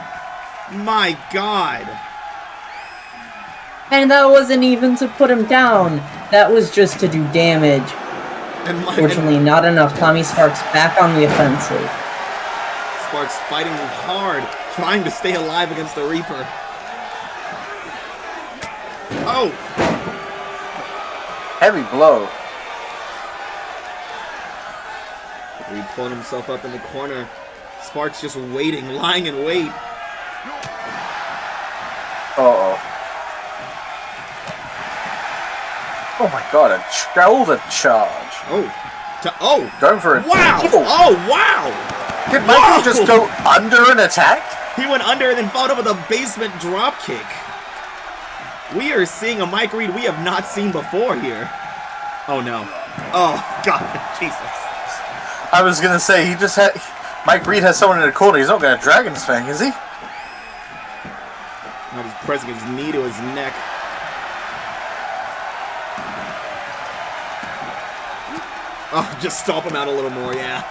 My God. And that wasn't even to put him down. That was just to do damage. Fortunately, not enough. Tommy Sparks back on the offensive. Sparks fighting hard, trying to stay alive against the Reaper. Oh! Heavy blow. Reed pulling himself up in the corner. Sparks just waiting, lying in wait. Uh-oh. Oh my God, a shoulder charge. Going for it. Wow! Oh, wow! Did Michael just go under an attack? He went under and then followed up with a basement drop kick. We are seeing a Mike Reed we have not seen before here. Oh no. Oh God, Jesus. I was gonna say, he just had... Mike Reed has someone in the corner, he's not gonna Dragon's Fang, is he? Now he's pressing his knee to his neck. Oh, just stomp him out a little more, yeah.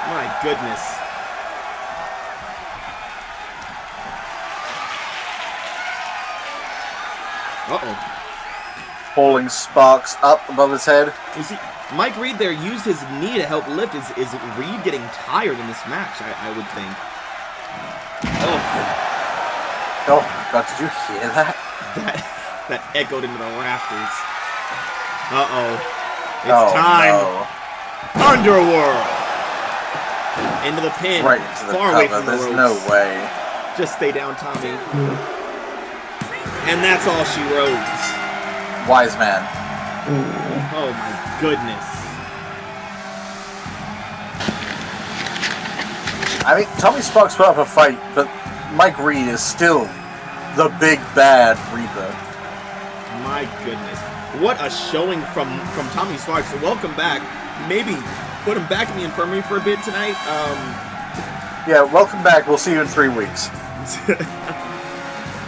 My goodness. Uh-oh. Pulling Sparks up above his head. You see, Mike Reed there used his knee to help lift. Is Reed getting tired in this match, I would think. Oh my God, did you hear that? That echoed into the rafters. Uh-oh. It's time. No. Underworld. Into the pin. Right into the Far cover. away from the There's ropes. no way. Just stay down, Tommy. And that's all she wrote. Wise man. Oh my goodness. I mean, Tommy Sparks put up a fight, but Mike Reed is still the big bad Reaper. My goodness. What a showing from Tommy Sparks. Welcome back. Maybe put him back in the infirmary for a bit tonight. Yeah, welcome back. We'll see you in 3 weeks.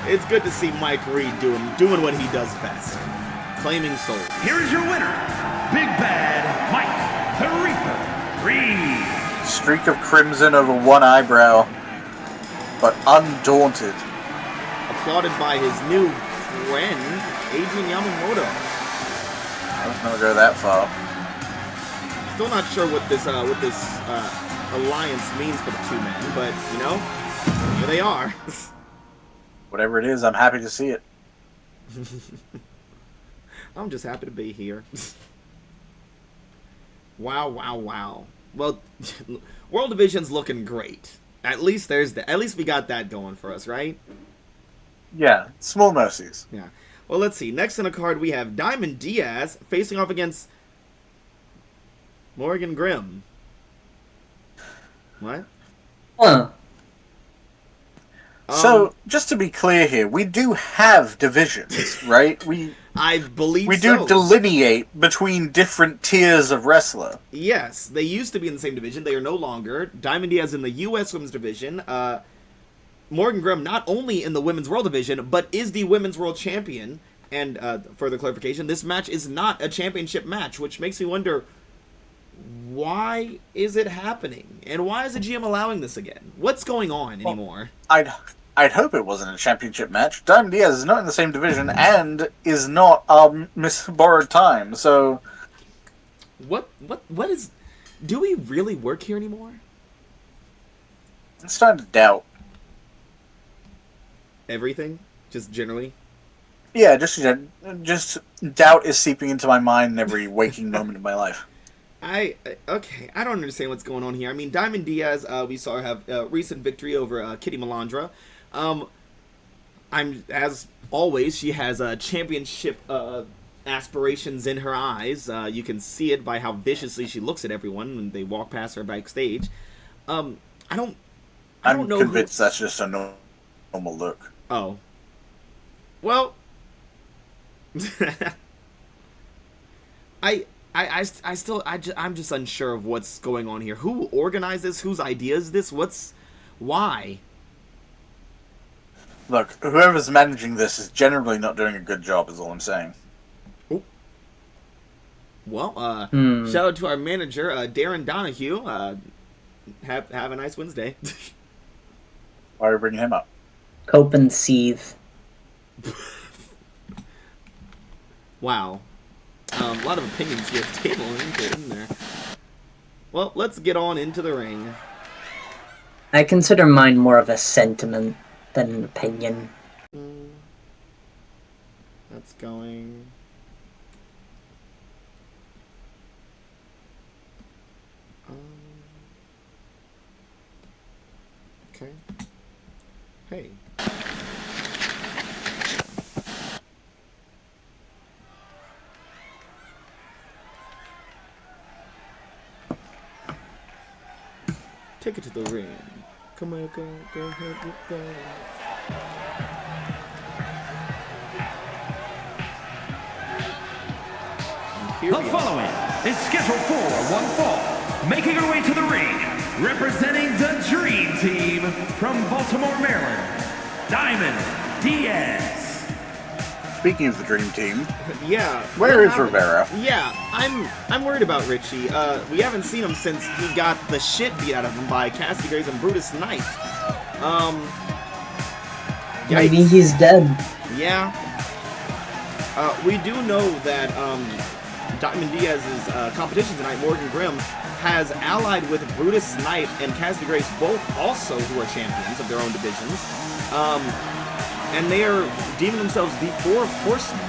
It's good to see Mike Reed doing what he does best. Claiming souls. Here is your winner, Big Bad Mike the Reaper Reed. Streak of crimson over one eyebrow, but undaunted. Applauded by his new friend, Adrian Yamamoto. I was gonna go that far. Still not sure what this alliance means for the two men, but you know, here they are. Whatever it is, I'm happy to see it. I'm just happy to be here. Wow, wow, wow. Well, World Division's looking great. At least we got that going for us, right? Yeah, small mercies. Yeah. Well, let's see. Next on the card, we have Diamond Diaz facing off against Morrigan Grimm. What? Huh. So, just to be clear here, we do have divisions, right? I believe we so. do delineate between different tiers of wrestler. Yes, they used to be in the same division. They are no longer. Diamond Diaz in the U.S. Women's Division. Morgan Grimm not only in the Women's World Division, but is the Women's World Champion. And further clarification, this match is not a championship match, which makes me wonder, why is it happening? And why is the GM allowing this again? What's going on anymore? I'd hope it wasn't a championship match. Diamond Diaz is not in the same division and is not Miss Borrowed Time, so... What is... Do we really work here anymore? I'm starting to doubt. Everything? Just generally? Yeah, just doubt is seeping into my mind in every waking moment of my life. Okay, I don't understand what's going on here. I mean, Diamond Diaz, we saw her have a recent victory over Kitty Melandra. As always, she has championship aspirations in her eyes. You can see it by how viciously she looks at everyone when they walk past her backstage. I'm convinced that's just a normal look. Oh. Well... I'm just unsure of what's going on here. Who organized this? Whose idea is this? Why? Look, whoever's managing this is generally not doing a good job, is all I'm saying. Oh. Well, shout out to our manager, Darren Donahue. Have a nice Wednesday. Why are we bringing him up? Cope and seethe. Wow. A lot of opinions here at the table, isn't there? Well, let's get on into the ring. I consider mine more of a sentiment than an opinion. That's going... Okay. Hey. Take it to the ring. Come on, go ahead, go. The following is scheduled for one fall, making her way to the ring, representing the Dream Team from Baltimore, Maryland, Diamond Diaz. Speaking of the Dream Team, yeah. where is Rivera? Yeah, I'm worried about Richie. We haven't seen him since he got the shit beat out of him by Castigares and Brutus Knight. Maybe he's dead. Yeah. We do know that Diamond Diaz's competition tonight, Morrigan Grimm, has allied with Brutus Knight and Castigares, both also who are champions of their own divisions. And they are deeming themselves the Four Horsemen.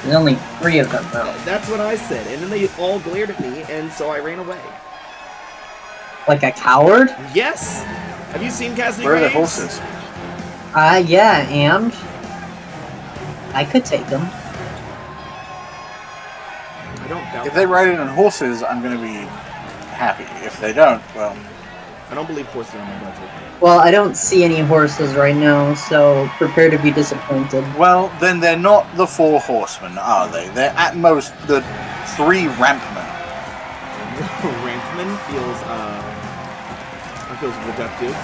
There's only 3 of them, though. That's what I said. And then they all glared at me, and so I ran away. Like a coward? Yes! Have you seen Cassidy Where are the Graves? horses? Yeah, and I could take them. I don't doubt If they ride in on horses, I'm going to be happy. If they don't, well... I don't believe horses are on my budget. Well, I don't see any horses right now, so prepare to be disappointed. Well, then they're not the 4 horsemen, are they? They're at most the 3 rampmen. Rampman feels reductive.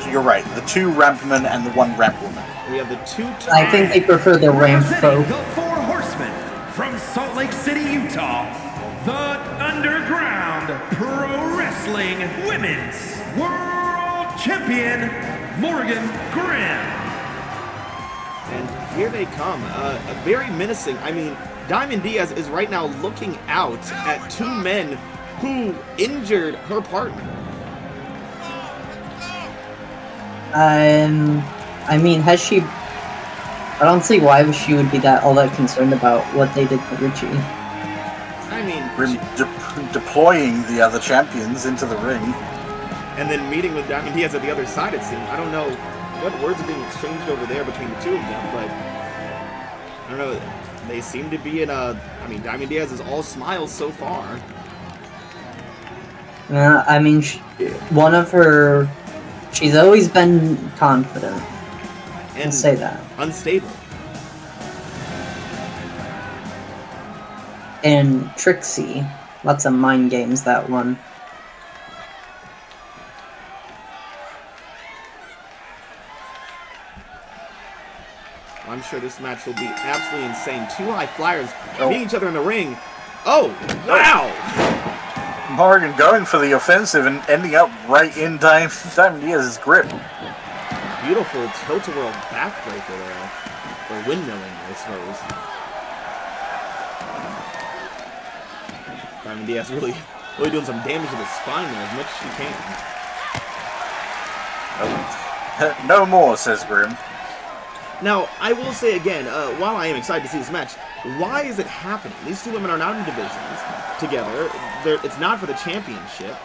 You're right, the 2 rampmen and the 1 ramp woman. We have the 2 I think they prefer the ramp Representing folk. the Four Horsemen from Salt Lake City, Utah, the Underground Pro Wrestling Women's World Champion, Morrigan Grimm. And here they come. Very menacing. I mean, Diamond Diaz is right now looking out at 2 men who injured her partner. I mean, has she... I don't see why she would be all that concerned about what they did to Richie. I mean, Deploying the other champions into the ring. and then meeting with Diamond Diaz at the other side, it seemed. I don't know what words are being exchanged over there between the 2 of them, but I don't know. They seem to be in a... I mean, Diamond Diaz is all smiles so far. I mean, one of her... She's always been confident. I'll And say that. unstable. And Trixie. Lots of mind games, that one. I'm sure this match will be absolutely insane. Two high flyers meeting each other in the ring. Oh, wow! Morrigan going for the offensive and ending up right in Diamond Diaz's grip. Beautiful tilt-a-whirl backbreaker there. Or windmilling, I suppose. Diamond Diaz really doing some damage to the spine there as much as she can. No more, says Grimm. Now, I will say again, while I am excited to see this match, why is it happening? These two women are not in divisions together. It's not for the championship.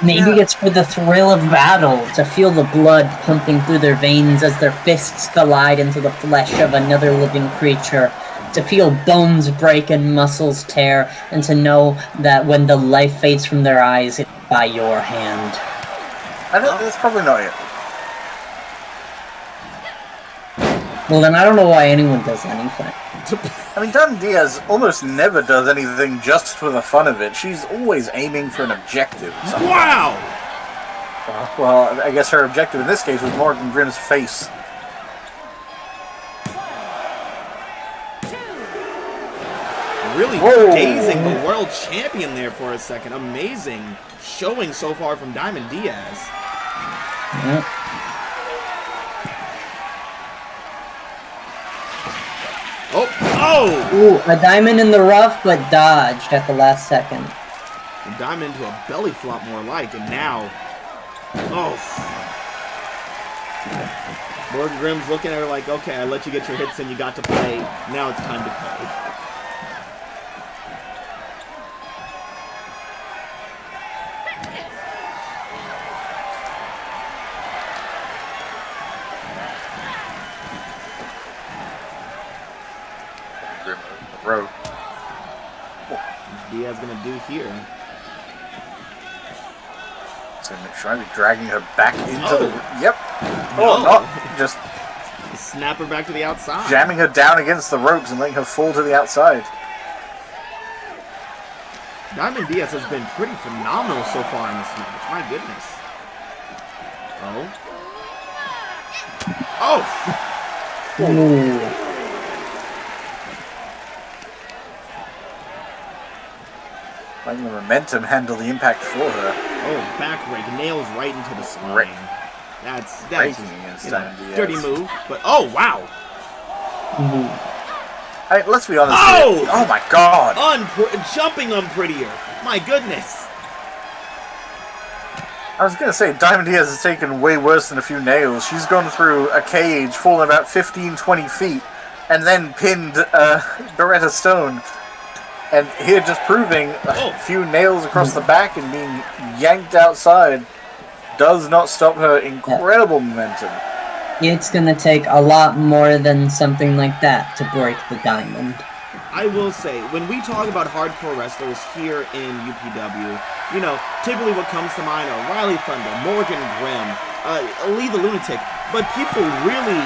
Maybe it's for the thrill of battle, to feel the blood pumping through their veins as their fists collide into the flesh of another living creature, to feel bones break and muscles tear, and to know that when the life fades from their eyes, it's by your hand. That's probably not it. Well, then I don't know why anyone does anything. I mean, Diamond Diaz almost never does anything just for the fun of it. She's always aiming for an objective. Wow! Well, I guess her objective in this case was Morgan Grimm's face. Really dazing the world champion there for a second. Amazing showing so far from Diamond Diaz. Yep. Oh! Ooh, a diamond in the rough, but dodged at the last second. A diamond into a belly flop more like, and now... Oh! Morgan Grimm's looking at her like, okay, I let you get your hits in, you got to play. Now it's time to play. Road. What's Diaz gonna do here? So trying to be dragging her back into the... Yep. No. Oh, not just Snap her back to the outside. jamming her down against the ropes and letting her fall to the outside. Diamond Diaz has been pretty phenomenal so far in this match. My goodness. Oh. Oh! Ooh. Letting the momentum handle the impact for her. Oh, back rake. Nails right into the spine. Right. That's Breaking against Diamond Diaz. dirty move. But, oh, wow. I mean, let's be honest. Oh! Here. Oh my god! Jumping unprettier. My goodness. I was gonna say, Diamond Diaz has taken way worse than a few nails. She's gone through a cage, fallen about 15-20 feet, and then pinned Beretta Stone. And here just proving a few nails across the back and being yanked outside does not stop her incredible momentum. It's gonna take a lot more than something like that to break the diamond. I will say, when we talk about hardcore wrestlers here in UPW, you know, typically what comes to mind are Riley Thunder, Morgan Grimm, Lee the Lunatic, but people really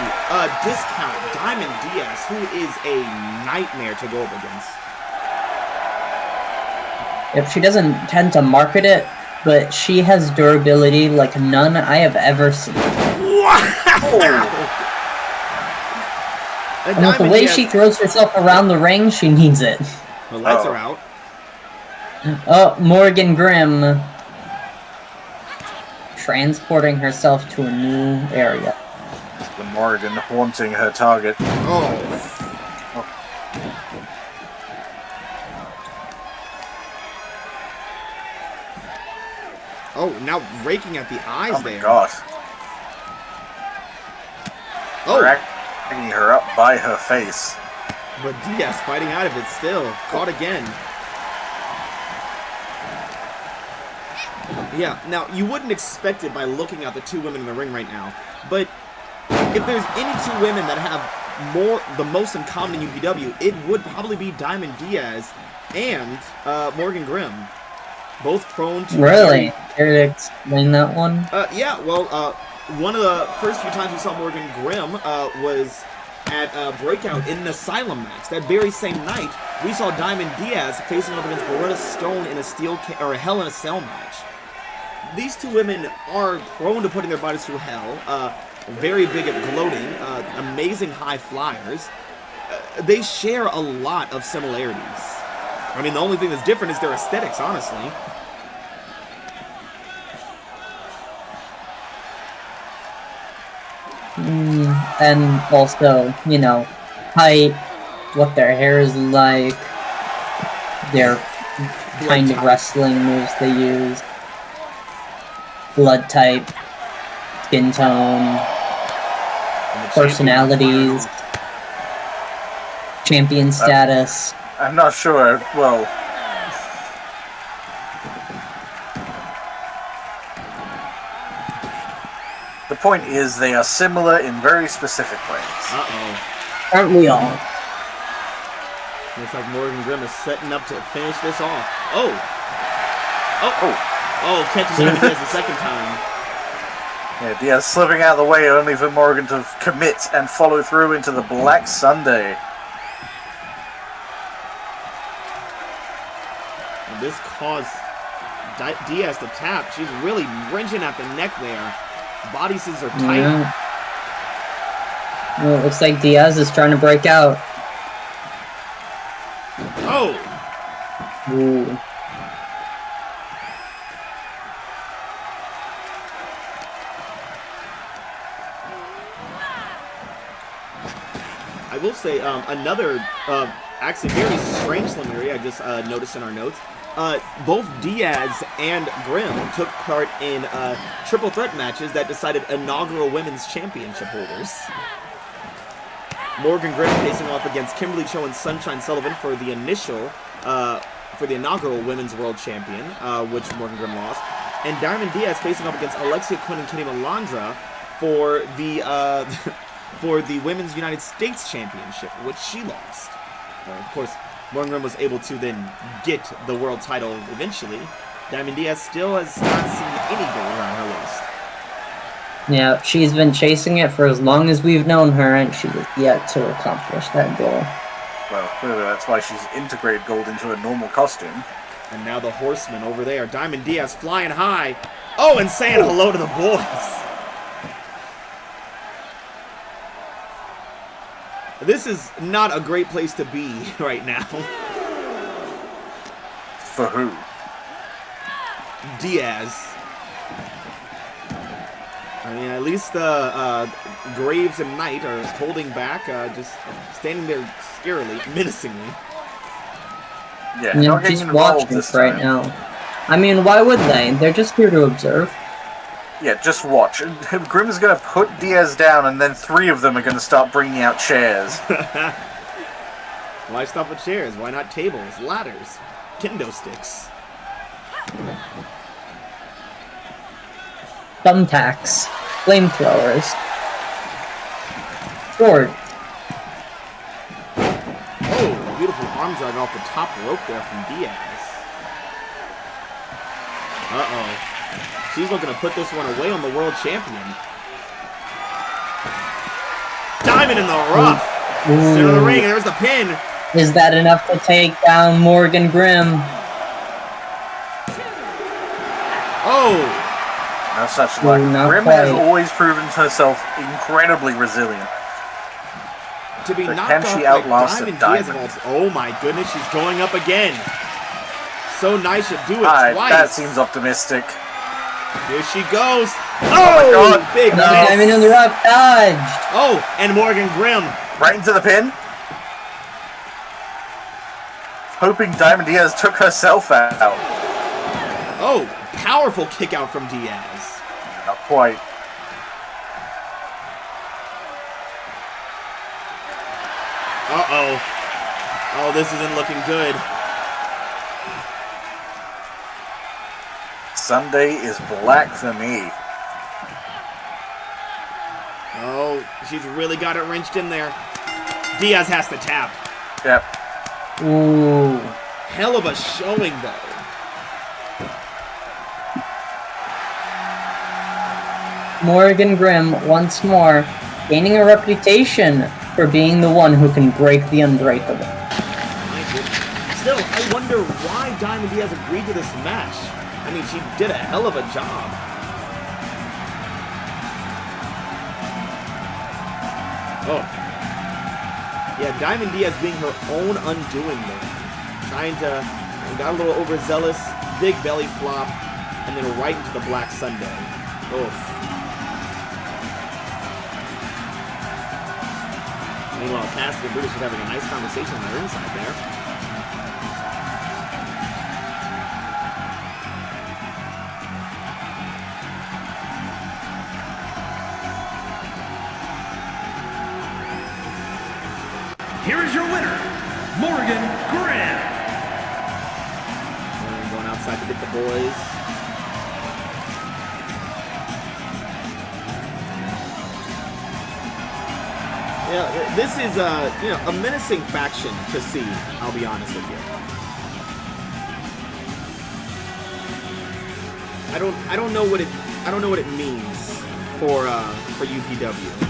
discount Diamond Diaz, who is a nightmare to go up against. If she doesn't tend to market it, but she has durability like none I have ever seen. Wow! And with the way she throws herself around the ring, she needs it. The lights are out. Oh, Morgan Grimm. Transporting herself to a new area. The Morrigan haunting her target. Oh, now raking at the eyes there. Oh my god. Oh! Dragging her up by her face. But Diaz fighting out of it still. Caught again. Yeah, now you wouldn't expect it by looking at the two women in the ring right now, but if there's any two women that have the most in common in UPW, it would probably be Diamond Diaz and Morgan Grimm. Both prone to... Really? Care to explain that one? Yeah, well, one of the first few times we saw Morgan Grimm was at Breakout in an Asylum match. That very same night, we saw Diamond Diaz facing off against Beretta Stone in a a Hell in a Cell match. these two women are prone to putting their bodies through hell. Very big at gloating. Amazing high flyers. They share a lot of similarities. I mean, the only thing that's different is their aesthetics, honestly. And also, you know, height, what their hair is like, their kind of wrestling moves they use, blood type, skin tone, personalities, champion status. I'm not sure. Well, the point is they are similar in very specific ways. Uh-oh. Aren't we all? Looks like Morrigan Grimm is setting up to finish this off. Oh! Catches him Diaz the second time. Yeah, Diaz slipping out of the way only for Morrigan to commit and follow through into the Black Sunday. And this caused Diaz to tap. She's really wrenching at the neck there. Body scissors are tight. Yeah. Well, it looks like Diaz is trying to break out. Oh! Ooh. I will say another actually very strange scenario I just noticed in our notes. Both Diaz and Grimm took part in triple threat matches that decided inaugural women's championship holders. Morrigan Grimm facing off against Kimberly Cho and Sunshine Sullivan for the inaugural women's world champion, which Morrigan Grimm lost, and Diamond Diaz facing off against Alexia, Quinn, and Kitty Melandra for the for the women's United States championship, which she lost. Of course, Morrigan Grimm was able to then get the world title eventually. Diamond Diaz still has not seen any gold around her waist. Yeah, she's been chasing it for as long as we've known her, and she has yet to accomplish that goal. Well, clearly that's why she's integrated gold into a normal costume. And now the Horsemen over there. Diamond Diaz flying high. Oh, and saying hello to the boys. This is not a great place to be right now. For who? Diaz. I mean, at least Graves and Knight are holding back, just standing there scarily, menacingly. Yeah, You know, not getting just involved watching this right time. now. I mean, why would they? They're just here to observe. Yeah, just watch. Grimm's gonna put Diaz down, and then three of them are gonna start bringing out chairs. Why stop with chairs? Why not tables, ladders, kendo sticks? Thumbtacks, flamethrowers, swords. Oh, beautiful arm drag off the top rope there from Diaz. Uh-oh. She's looking to put this one away on the world champion. Diamond in the rough. Center of the ring, there's the pin. Is that enough to take down Morrigan Grimm? No such luck. not Grimm has quite. always proven herself incredibly resilient. To be But knocked can off she like outlast a Diamond Diaz. diamond? Oh my goodness, she's going up again. So nice to do it twice. That seems optimistic. Here she goes. Oh my God. Big No. miss. Diamond in the rough, dodged. Oh, and Morrigan Grimm. Right into the pin. Hoping Diamond Diaz took herself out. Oh, powerful kick out from Diaz. Not quite. Uh-oh. Oh, this isn't looking good. Sunday is black for me. Oh, she's really got it wrenched in there. Diaz has to tap. Yep. Ooh. Hell of a showing, though. Morrigan Grimm, once more, gaining a reputation for being the one who can break the unbreakable. My goodness. Still, I wonder why Diamond Diaz agreed to this match. I mean, she did a hell of a job. Oh. Yeah, Diamond Diaz being her own undoing there. Trying to... Got a little overzealous. Big belly flop. And then right into the Black Sunday. Oof. Meanwhile, Cassidy and Brutus are having a nice conversation on the ringside there. Here is your winner, Morrigan Grimm. Going outside to get the boys. Yeah, this is a menacing faction to see. I'll be honest with you. I don't know what it means for UPW.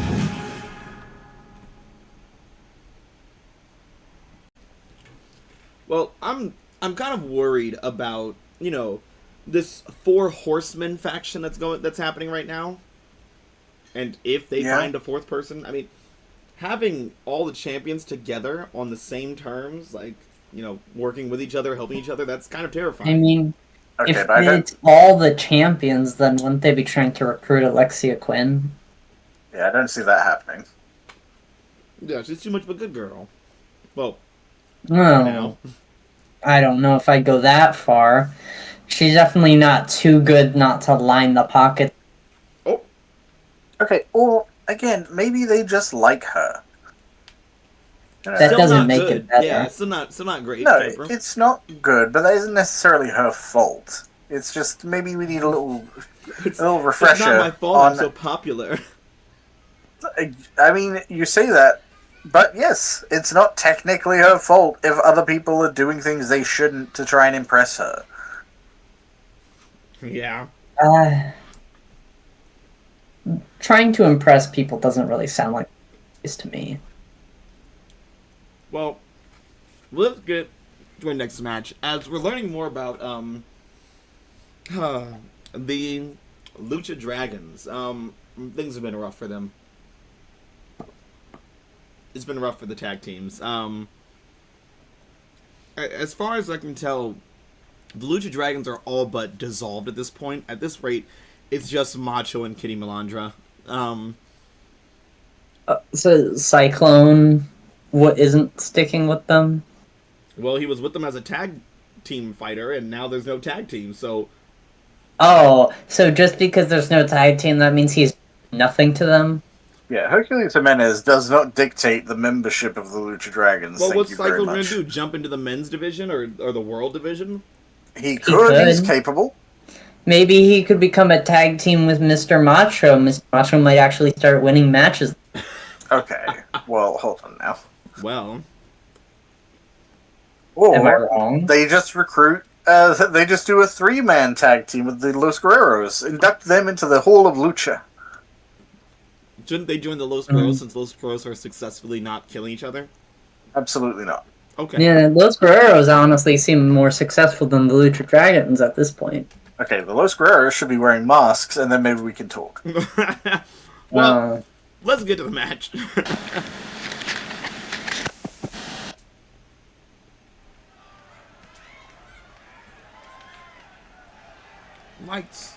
Well, I'm kind of worried about, this Four Horsemen faction that's happening right now. And if they find a fourth person, I mean, having all the champions together on the same terms, like, working with each other, helping each other, that's kind of terrifying. I mean, Okay, if but it's all the champions, then wouldn't they be trying to recruit Alexia Quinn? yeah, I don't see that happening. Yeah, she's too much of a good girl. Well, No, now. I don't know if I'd go that far. She's definitely not too good not to line the pocket. Oh, Okay, or, again, maybe they just like her. That still doesn't not make good. it better. Yeah, still not great. No, Piper. it's not good, but that isn't necessarily her fault. It's just maybe we need a little refresher. It's not my fault on, I'm so popular. I mean, you say that, but yes, it's not technically her fault if other people are doing things they shouldn't to try and impress her. Yeah. Trying to impress people doesn't really sound like this to me. Well, let's get to our next match as we're learning more about the Lucha Dragons. Things have been rough for them. It's been rough for the tag teams. As far as I can tell, the Lucha Dragons are all but dissolved at this point. At this rate, it's just Macho and Kitty Melandra. So Cyclone, what isn't sticking with them? Well, he was with them as a tag team fighter, and now there's no tag team, so... Oh, so just because there's no tag team, that means he's nothing to them? Yeah, Hercules Jiminez does not dictate the membership of the Lucha Dragons. Well, Thank what's you very Cyclone going much. to do? Jump into the men's division or the world division? He could. He's could. capable. Maybe he could become a tag team with Mr. Macho. Mr. Macho might actually start winning matches. Okay. Well, hold on now. Well, Or Am I wrong? they just recruit. They just do a 3-man tag team with the Los Guerreros. Induct them into the Hall of Lucha. shouldn't they join the Los Guerreros since Los Guerreros are successfully not killing each other? Absolutely not. Okay. Yeah, Los Guerreros honestly seem more successful than the Lucha Dragons at this point. Okay, the Los Guerreros should be wearing masks, and then maybe we can talk. Well, let's get to the match. Lights.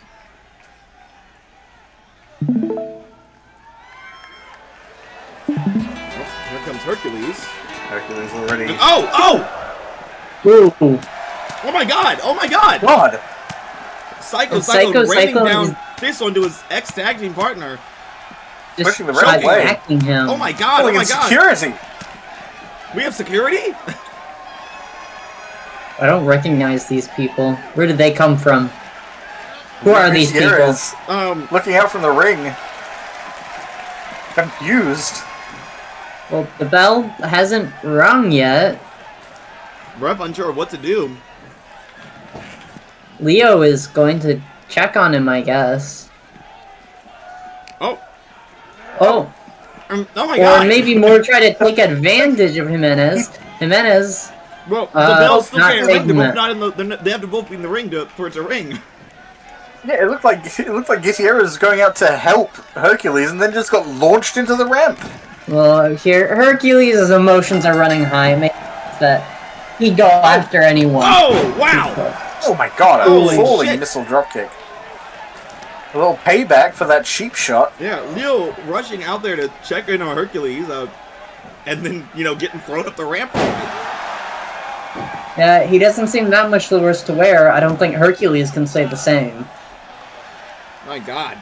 Oh, here comes Hercules. Hercules already. Oh! Oh! Ooh. Oh my god! Oh my god! God! Psycho Psycho raining down is- fists onto his ex-tag team partner. Just Pushing the right way. attacking him. Oh my god! Oh Calling my in god! security! We have security? I don't recognize these people. Where did they come from? Who are these people? Gutierrez, Um, looking out from the ring. Confused. Well, the bell hasn't rung yet. ref unsure of what to do. Leo is going to check on him, I guess. Oh, Oh, oh my or god! maybe more try to take advantage of Jimenez. Jimenez Well, the bells still not can't ring. They're taking both that. not in the. They have to both be in the ring for it to ring. Yeah, it looked like Gutierrez was going out to help Hercules, and then just got launched into the ramp. Well, here, Hercules' emotions are running high. It makes that he'd go after anyone. Oh, wow! Oh my god, a Holy falling shit. missile dropkick. A little payback for that cheap shot. Yeah, Leo rushing out there to check in on Hercules, and then, getting thrown up the ramp. Yeah, he doesn't seem that much the worse to wear. I don't think Hercules can say the same. My god.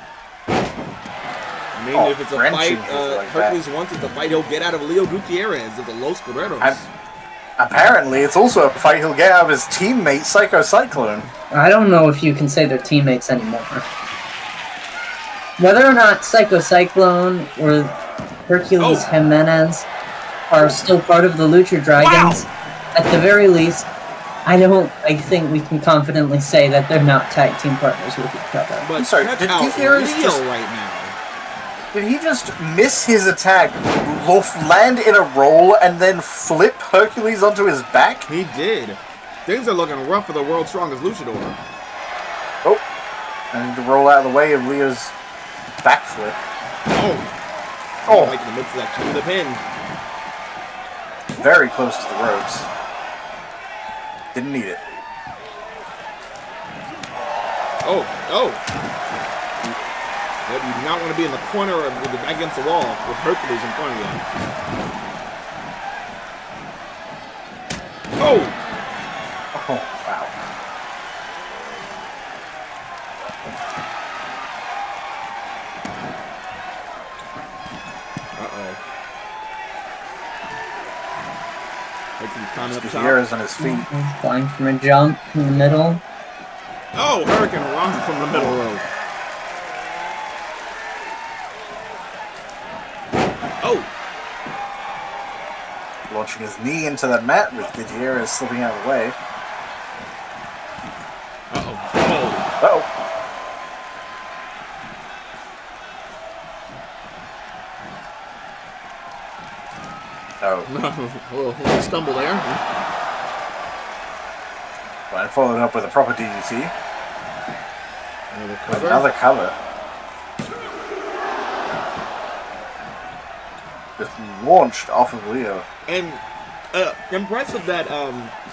I mean, Oh, if it's a wrenching fight, is like Hercules wants it to fight, he'll get out of Leo Gutierrez of the Los Guerreros. Apparently, it's also a fight he'll get out of his teammate, Psycho Cyclone. I don't know if you can say they're teammates anymore. Whether or not Psycho Cyclone or Hercules Jiminez are still part of the Lucha Dragons, at the very least, I think we can confidently say that they're not tag team partners with each other. But I'm sorry, check did out Gutierrez Leo just- right now. Did he just miss his attack, land in a roll, and then flip Hercules onto his back? He did. Things are looking rough for the world's strongest luchador. Oh, I need to roll out of the way of Leo's backflip. Oh, right in the midst of that to the pin. Very close to the ropes. Didn't need it. Oh. Yep, you do not want to be in the corner with the back against the wall with Hercules in front of you. Oh, Wow. Hercules climbing up the top. Gutierrez on his feet. Flying from a jump in the middle. Oh, Hurricane run from the middle rope. Oh, Launching his knee into the mat with Gutierrez slipping out of the way. uh-oh. Uh-oh. Oh. A little stumble there. And followed up with a proper DDT. Another With cover. another cover. Just launched off of Leo. And impressive that,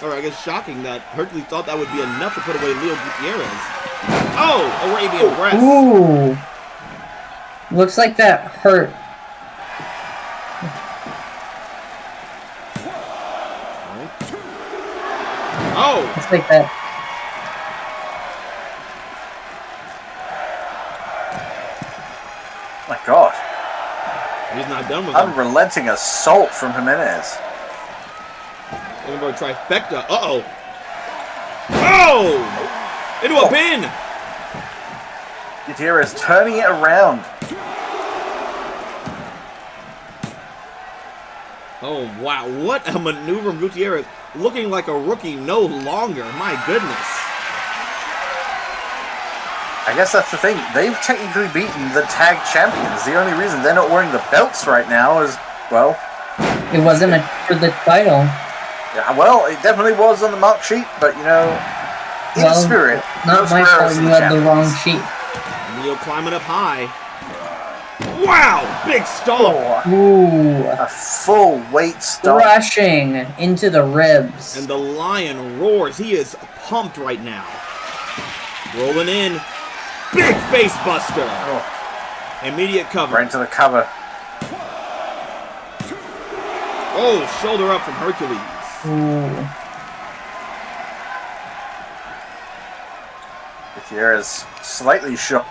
or I guess shocking that Hercules thought that would be enough to put away Leo Gutierrez. Oh, Arabian breast. Ooh. Looks like that hurt. Oh, Looks like that. My god. he's not done with him. Unrelenting assault from Jiminez. Looking for a trifecta. Uh-oh. Oh! Into a pin! Gutierrez turning it around. Oh, wow. What a maneuver from Gutierrez. Looking like a rookie no longer. My goodness. I guess that's the thing. They've technically beaten the tag champions. The only reason they're not wearing the belts right now is, well... It wasn't for the title. Yeah, well, it definitely was on the mark sheet, but, you know, in spirit... Not Los my Guerreros fault are you the had the champions. wrong sheet. Leo climbing up high. Wow! Big stomp! Ooh. A full weight stomp. Rushing into the ribs. And the Lion roars. He is pumped right now. Rolling in. Big face buster. Oh, Immediate cover. right into the cover. Oh, shoulder up from Hercules. Ooh. Gutierrez slightly shocked,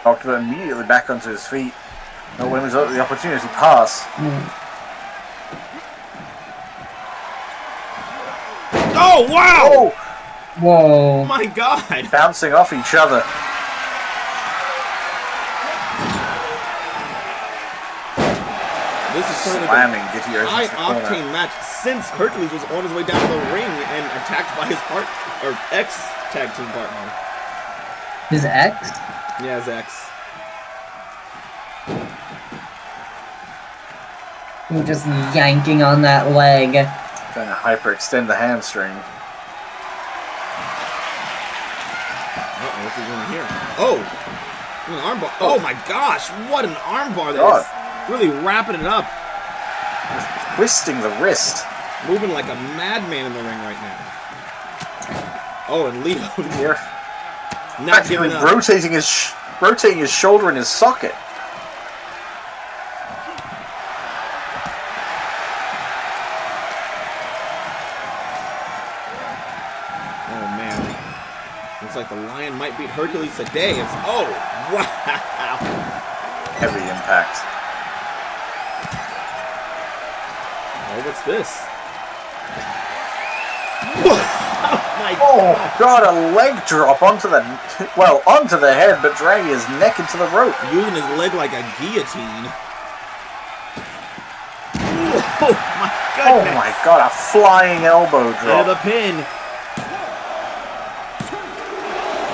but immediately back onto his feet. No one was the opportunity to pass. Oh, wow! Oh, Whoa. My God! bouncing off each other. This is certainly the Slamming Gutierrez high into the corner. octane match since Hercules was on his way down to the ring and attacked by his ex-tag team partner. His ex? Yeah, his ex. Just yanking on that leg. Trying to hyperextend the hamstring. Uh-oh, what's he doing here? Oh! An armbar. Oh my gosh, what an armbar that is. Really wrapping it up. Just twisting the wrist. Moving like a madman in the ring right now. Oh, and Leo Here. not giving up. rotating his shoulder in his socket. Oh man. Looks like the Lion might beat Hercules today. Oh, wow. Heavy impact. Oh, what's this? Oh god, a leg drop onto the head, but dragging his neck into the rope. Using his leg like a guillotine. Oh my goodness. Oh my god, a flying elbow Into drop. the pin.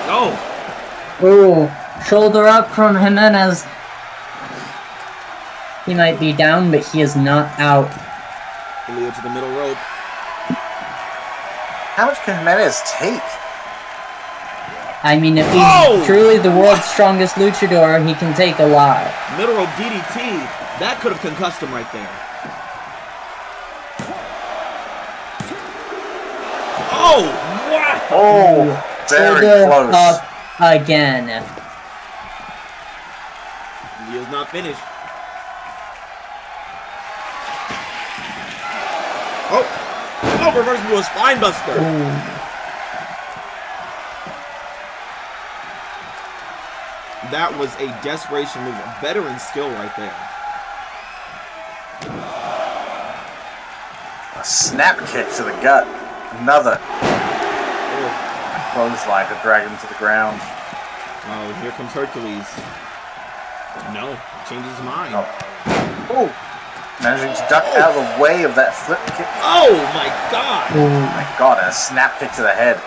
Oh. Ooh, shoulder up from Jiminez. He might be down, but he is not out. Leo to the middle rope. How much can Jiminez take? I mean, if he's truly the world's strongest luchador, he can take a lot. Middle rope DDT. That could have concussed him right there. Oh, wow. Oh, very Shoulder close. up again. Leo's not finished. Oh, reverse into a spine buster. Ooh. That was a desperation move. A veteran skill right there. A snap kick to the gut. Another clothesline to drag him to the ground. Oh, here comes Hercules. No, changes his mind. Oh, managing to duck out of the way of that flip kick. Oh my god! Oh my god, and a snap kick to the head.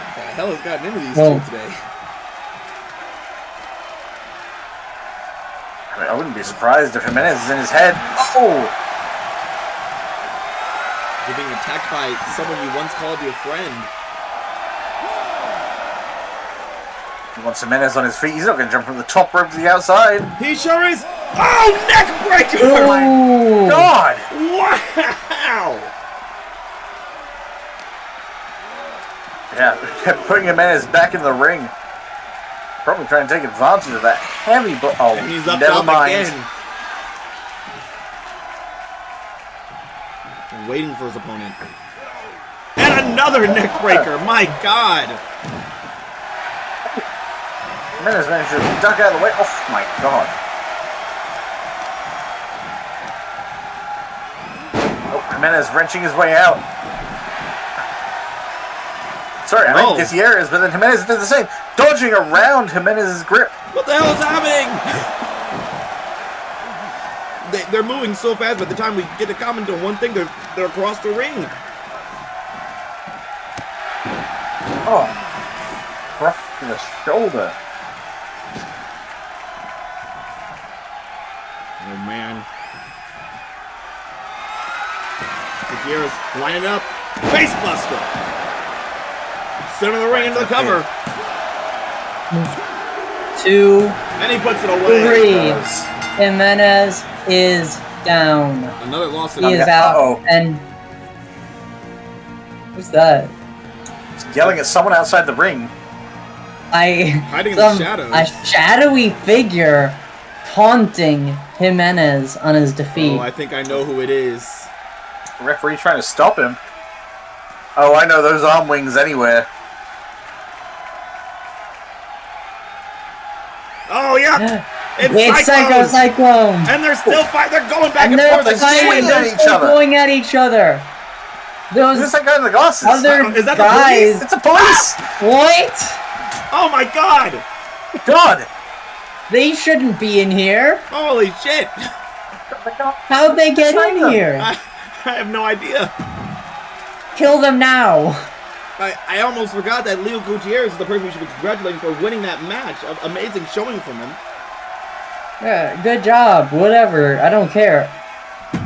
What the hell has gotten into these Whoa. two today? I mean, I wouldn't be surprised if Jiminez is in his head. Oh! You're being attacked by someone you once called your friend. He wants Jiminez on his feet. He's not going to jump from the top rope to the outside. He sure is. Oh, neck breaker! Oh my god! Wow! Yeah, putting Jiminez back in the ring. Probably trying to take advantage of that heavy oh, And he's up never top mind. again. And waiting for his opponent. And another neck breaker. My god! Jiminez managed to duck out of the way. Oh my god. Oh, Jiminez wrenching his way out. Sorry, I meant Gutierrez, but then Jiminez did the same. Dodging around Jimenez's grip. What the hell is happening? They're moving so fast. By the time we get to comment on one thing, they're across the ring. Oh, cross to the shoulder. Oh man. Gutierrez lining up. Face buster. Center of the ring into the cover. 2, And he puts it away. 3. Jiminez is down. Another loss. He is out. Uh-oh. And what's that? He's yelling at someone outside the ring. Hiding in the shadows. A shadowy figure taunting Jiminez on his defeat. Oh, I think I know who it is. The referee trying to stop him. Oh, I know those arm wings anywhere. Oh yeah, It's Psycho Cyclone! And they're still fighting. They're going back and, And they're forth. fighting, at they're each still other. going at each other. Who's Those that guy in the glasses? other Is that the guys. It's the police! What? Oh my god! God! They shouldn't be in here. Holy shit! How'd they get in Psycho. here? I have no idea. Kill them now. I almost forgot that Leo Gutierrez is the person we should be congratulating for winning that match. Amazing showing from him. Yeah, good job. Whatever. I don't care.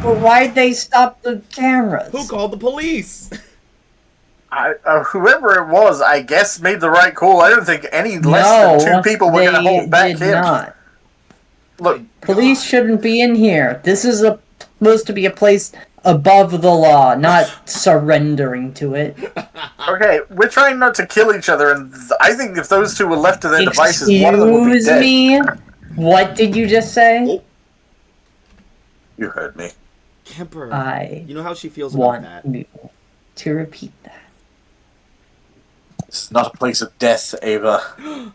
But why'd they stop the cameras? Who called the police? Whoever it was, I guess, made the right call. I don't think any less than 2 people were going to hold back did him. Not. Look, Police shouldn't be in here. This is supposed to be a place above the law, not surrendering to it. okay, we're trying not to kill each other, and I think if those 2 were left to their devices, one of them would be dead. Excuse me? What did you just say? Oh, You heard me. Kemper. I You know how she feels about that. want you to repeat that. This is not a place of death, Ava.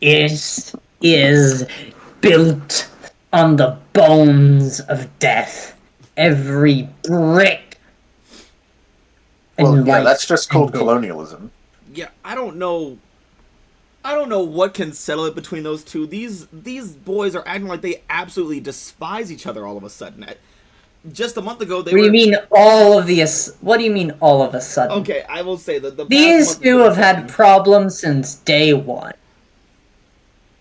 It is built on the bones of death. Every brick. Well, and yeah, life that's just called ended. colonialism. Yeah, I don't know what can settle it between those 2. These boys are acting like they absolutely despise each other all of a sudden. Just a month ago, they What do were... you mean all of the? What do you mean all of a sudden? Okay, I will say that the past These month 2 was- have had problems since day 1.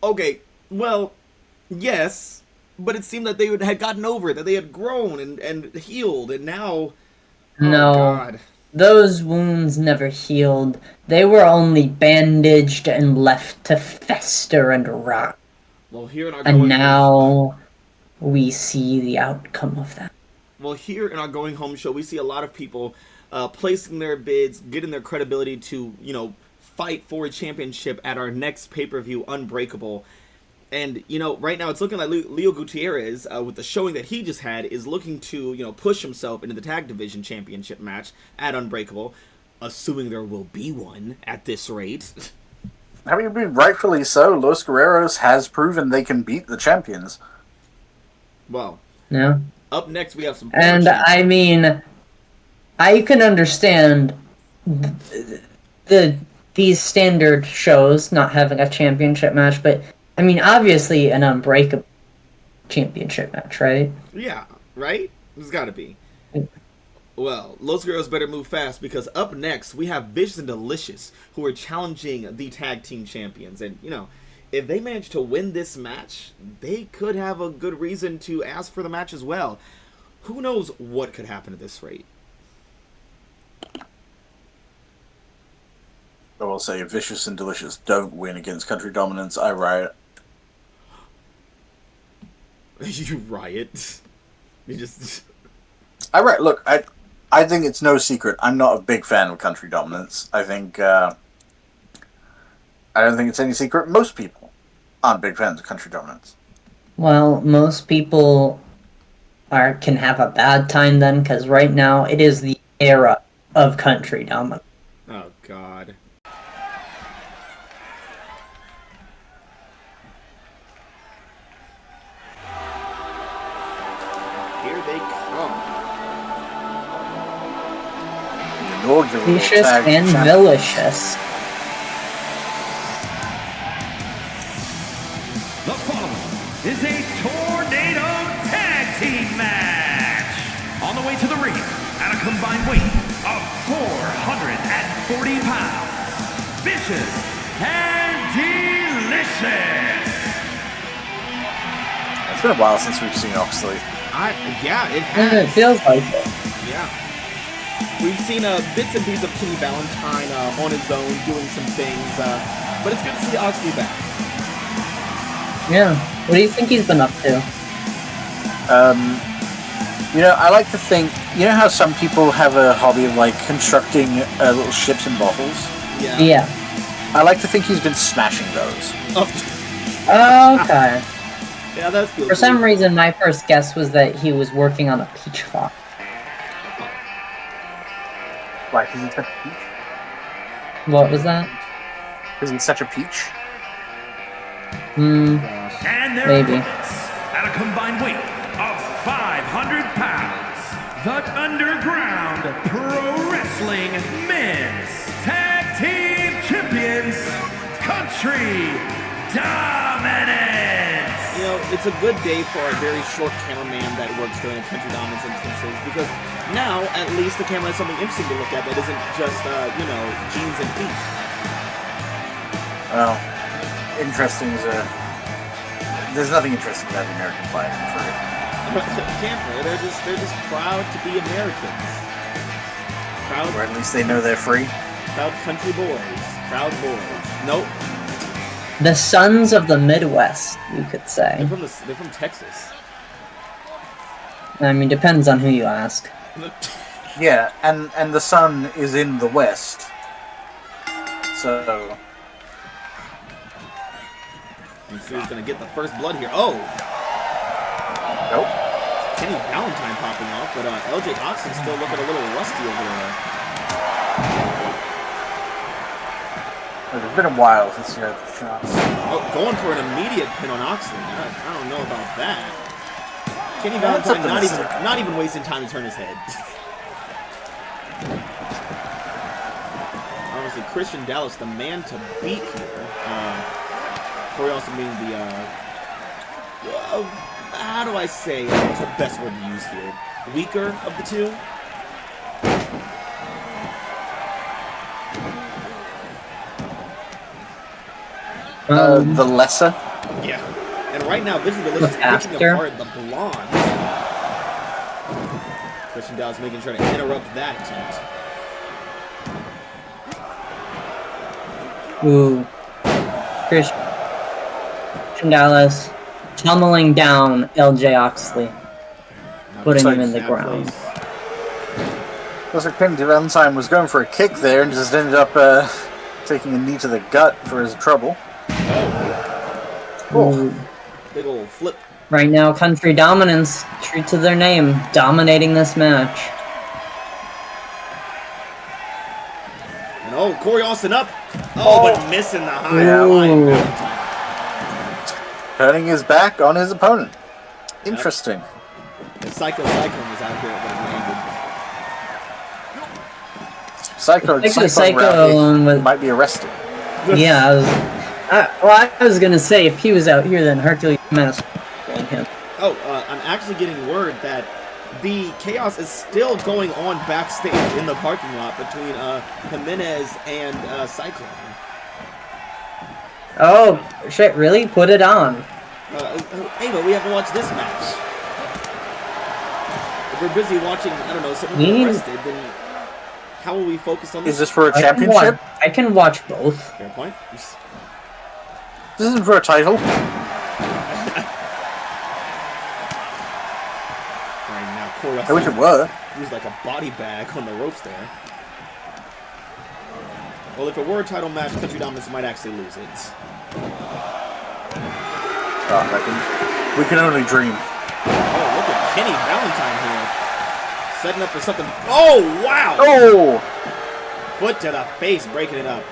Okay, well, yes, but it seemed that they had gotten over it, that they had grown and healed, and now... No. Oh, God. Those wounds never healed. They were only bandaged and left to fester and rot. Well, here in our And going now we see the outcome of that. Well, here in our Going Home show, we see a lot of people placing their bids, getting their credibility to, fight for a championship at our next pay-per-view, Unbreakable. And, right now it's looking like Leo Gutierrez, with the showing that he just had, is looking to, push himself into the tag division championship match at Unbreakable, assuming there will be one at this rate. I mean, rightfully so. Los Guerreros has proven they can beat the champions. Well, No? up next we have some... And I mean, I can understand these standard shows not having a championship match, but I mean, obviously an Unbreakable championship match, right? Yeah, right? There's gotta be. Well, Los Guerreros better move fast, because up next we have Vicious and Delicious, who are challenging the tag team champions. And, if they manage to win this match, they could have a good reason to ask for the match as well. Who knows what could happen at this rate? I will say, if Vicious and Delicious don't win against Country Dominance, I riot. You riot. You just... I riot. Look, I think it's no secret. I'm not a big fan of Country Dominance. I think, I don't think it's any secret. Most people aren't big fans of Country Dominance. Well, most people can have a bad time then, because right now it is the era of country dominance. Oh, God. Here they come. The inaugural Vicious tag and champion. malicious. The following is a tornado tag team match. On the way to the ring at a combined weight of 440 pounds, Vicious and Delicious. It's been a while since we've seen Oxley. Yeah, it It has. feels like it. Yeah. We've seen bits and pieces of Kenny Valentine on his own doing some things, but it's good to see Oxley back. Yeah. What do you think he's been up to? I like to think, how some people have a hobby of, constructing little ships and bottles? Yeah. Yeah. I like to think he's been smashing those. Oh, Okay. yeah, that's cool. For some reason, my first guess was that he was working on a peach farm. Why, because he's such a peach? What was that? Because he's such a peach? And their Maybe. opponents, at a combined weight of 500 pounds, the Underground Pro Wrestling Men's Tag Team Champions, Country Dominance. It's a good day for a very short cameraman that works during Country Dominance instances, because now, at least, the camera has something interesting to look at that isn't just, jeans and feet. Well, interesting is there's nothing interesting about the American flag, I'm afraid. Can't they? They're just proud to be Americans. Proud, Or at least they know they're free. proud country boys. Proud boys. Nope. The sons of the Midwest, you could say. They're from Texas. I mean, depends on who you ask. Yeah, and the sun is in the west. So... Let's see who's gonna get the first blood here. Oh! Nope. Kenny Valentine popping off, but LJ Oxley's still looking a little rusty over there. It's been a while since you had the shots. Oh, going for an immediate pin on Oxley. I don't know about that. Kenny Valentine not even wasting time to turn his head. Honestly, Christian Dallas, the man to beat here. Corey also being the, how do I say, what's the best word to use here? Weaker of the two? The lesser? Yeah. And right now, this is the list picking apart the blonde. Christian Dallas making sure to interrupt that attempt. Ooh. Christian Dallas tumbling down LJ Oxley, putting him in the ground. Looks like Kenny Valentine was going for a kick there and just ended up taking a knee to the gut for his trouble. Ooh. Big old flip. Right now, Country Dominance, true to their name, dominating this match. And oh, Corey Austin up. Oh, but missing the high line. Turning his back on his opponent. Interesting. The Psycho Cyclone is out here, but it landed. Cyclone might be arrested. Yeah, I was gonna say, if he was out here, then Hercules Jiminez would him. Oh, I'm actually getting word that the chaos is still going on backstage in the parking lot between Jiminez and Cyclone. Oh, shit, really? Put it on. Hey, but we haven't watched this match. If we're busy watching, I don't know, someone get arrested, then how will we focus on this? Is this for a championship? I can watch both. Fair point. This isn't for a title. Right now, Corey I wish it were. used like a body bag on the ropes there. Well, if it were a title match, Country Dominance might actually lose it. We can only dream. Oh, look at Kenny Valentine here. Setting up for something. Oh, wow! Oh! Foot to the face, breaking it up.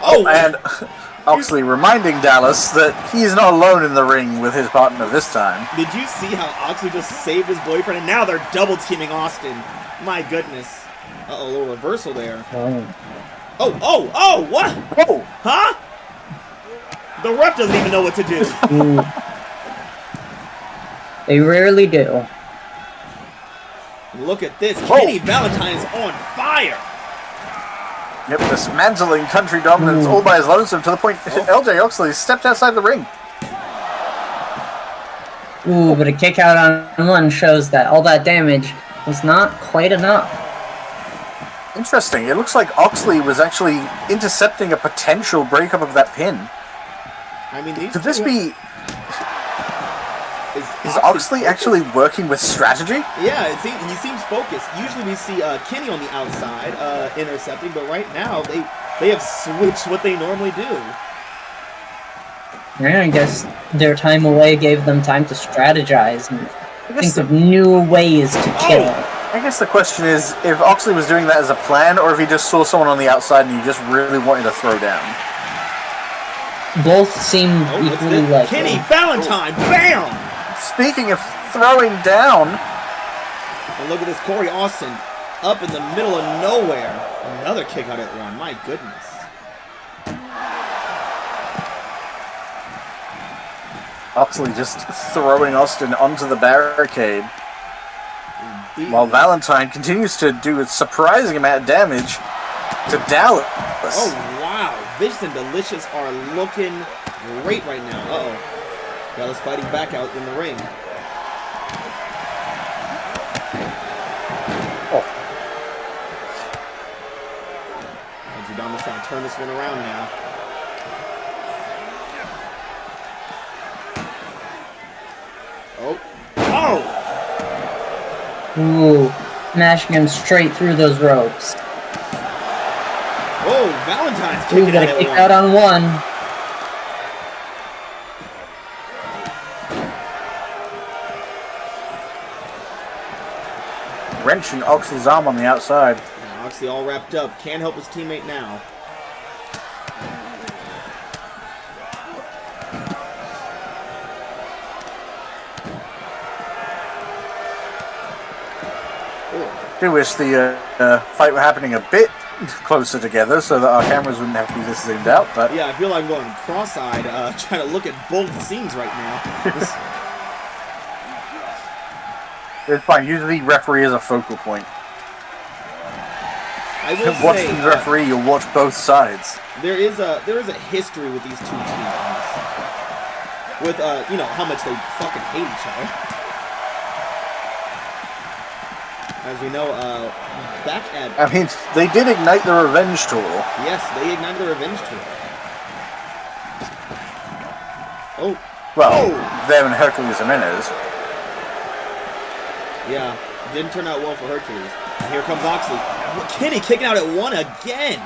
Oh, and Oxley reminding Dallas that he's not alone in the ring with his partner this time. Did you see how Oxley just saved his boyfriend? And now they're double teaming Austin. My goodness. Uh-oh, a little reversal there. Oh, what? Whoa! Huh? The ref doesn't even know what to do. They rarely do. Look at this. Kenny Valentine's on fire. Yep, dismantling Country Dominance all by his lonesome to the point LJ Oxley stepped outside the ring. Ooh, but a kick out on one shows that all that damage was not quite enough. Interesting. It looks like Oxley was actually intercepting a potential breakup of that pin. I mean, could this be... Is Oxley actually working with strategy? Yeah, he seems focused. Usually we see Kenny on the outside intercepting, but right now they have switched what they normally do. Yeah, I guess their time away gave them time to strategize and think of new ways to kill. I guess the question is if Oxley was doing that as a plan, or if he just saw someone on the outside and he just really wanted to throw down. Both seem equally likely. Kenny Valentine, bam! Speaking of throwing down, and look at this, Corey Austin up in the middle of nowhere. Another kick out at one. My goodness. Oxley just throwing Austin onto the barricade. While Valentine continues to do a surprising amount of damage to Dallas. Oh, wow. Vicious and Delicious are looking great right now. Uh-oh. Dallas fighting back out in the ring. Angelina's trying to turn this one around now. Oh. Oh! Ooh, smashing him straight through those ropes. Oh, Valentine's Ooh, kicking got a kick out on one. Wrenching Oxley's arm on the outside. Oxley all wrapped up. Can't help his teammate now. Do wish the fight were happening a bit closer together so that our cameras wouldn't have to be this zoomed out, but... Yeah, I feel like I'm going cross-eyed trying to look at both scenes right now. It's fine. Use the referee as a focal point. I will Watch say, the referee, you'll watch both sides. there is a history with these two teams. With, you know, how much they fucking hate each other. As we know, back at... I mean, they did ignite the Revenge Tour. Yes, they ignited the Revenge Tour. Oh. Well, them and Hercules Jiminez. Yeah, didn't turn out well for Hercules. And here comes Oxley. Kenny kicking out at one again.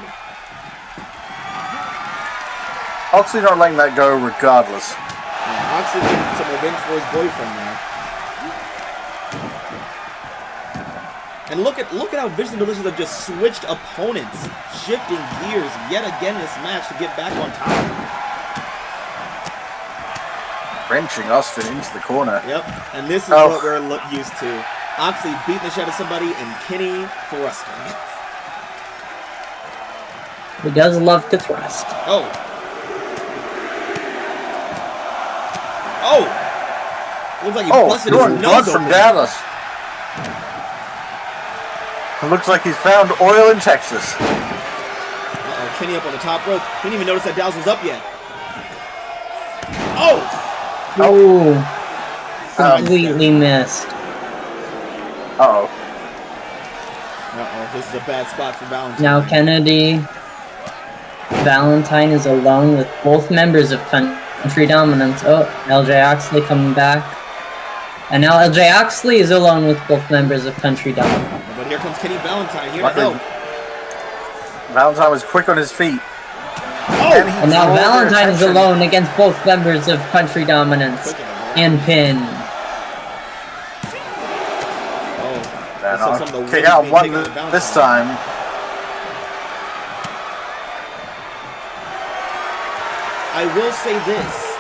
Oxley not letting that go regardless. Yeah, Oxley getting some revenge for his boyfriend there. And look at how Vicious and Delicious have just switched opponents, shifting gears yet again in this match to get back on top. Wrenching Austin into the corner. Yep, and this is what we're used to. Oxley beating the shit out of somebody and Kenny thrusting. He does love to thrust. Oh. Oh! Looks like he busted his nose blood from open. Dallas. It looks like he's found oil in Texas. Uh-oh, Kenny up on the top rope. He didn't even notice that Dallas was up yet. Oh! Oh, completely missed. Uh-oh. Uh-oh, this is a bad spot for Valentine. Now Kennedy, Valentine is alone with both members of Country Dominance. Oh, LJ Oxley coming back. And now LJ Oxley is alone with both members of Country Dominance. But here comes Kenny Valentine here to help. Valentine was quick on his feet. Oh! And now Valentine is alone against both members of Country Dominance and Pin. Kick out one this time. I will say this,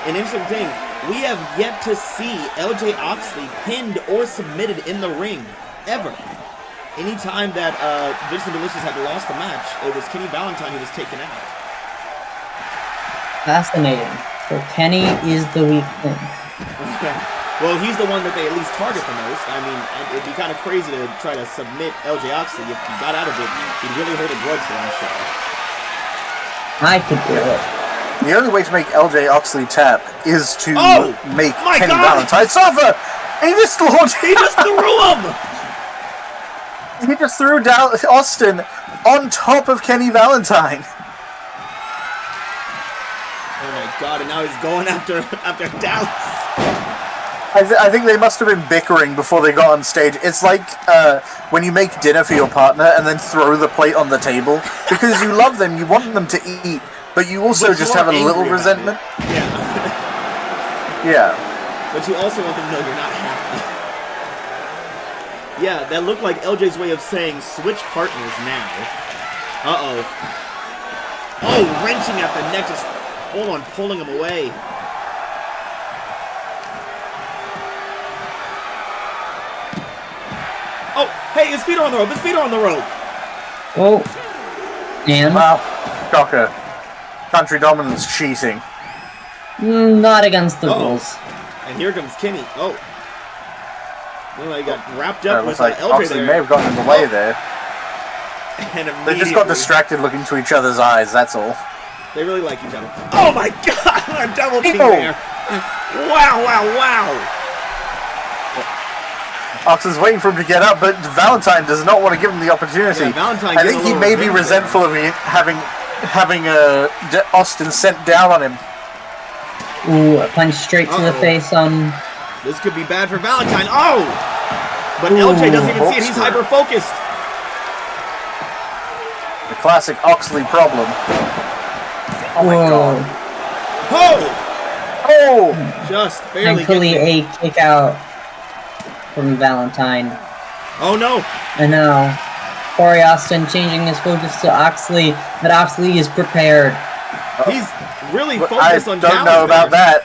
an interesting thing. We have yet to see LJ Oxley pinned or submitted in the ring, ever. Anytime that Vicious and Delicious had lost a match, it was Kenny Valentine who was taken out. Fascinating. So Kenny is the weak link. Well, he's the one that they at least target the most. I mean, it'd be kind of crazy to try to submit LJ Oxley. If he got out of it, he'd really hold a grudge for that show. I could do it. The only way to make LJ Oxley tap is to make Kenny Valentine suffer! And he just launched. He just threw him! He just threw down Austin on top of Kenny Valentine. Oh my god, and now he's going after Dallas. I think they must have been bickering before they got on stage. It's like when you make dinner for your partner and then throw the plate on the table. Because you love them, you want them to eat, but you also just have a little resentment. Yeah. Yeah. But you also want them to know you're not happy. Yeah, that looked like LJ's way of saying switch partners now. Uh-oh. Oh, wrenching at the neck, just full on pulling him away. Oh, hey, his feet are on the rope. His feet are on the rope. Oh. And? Wow. Shocker. Country Dominance cheating. Not against the rules. And here comes Kenny. Oh. Well, he got wrapped up with like LJ Oxley there. may have gotten in the way there. And They just got distracted looking to each other's eyes, that's all. They really like each other. Oh my god! A double team there. Wow, wow, wow. Oxen's waiting for him to get up, but Valentine does not want to give him the opportunity. Yeah, Valentine I think he may be resentful of having Austin sent down on him. Ooh, a punch straight to the face on... This could be bad for Valentine. Oh! But LJ doesn't even see it. He's hyper-focused. The classic Oxley problem. Oh my god. Oh! Oh! Just barely Thankfully, gets a kick out from Valentine. Oh no! And now, Corey Austin changing his focus to Oxley, but Oxley is prepared. He's really focused on Dallas. I don't know about that.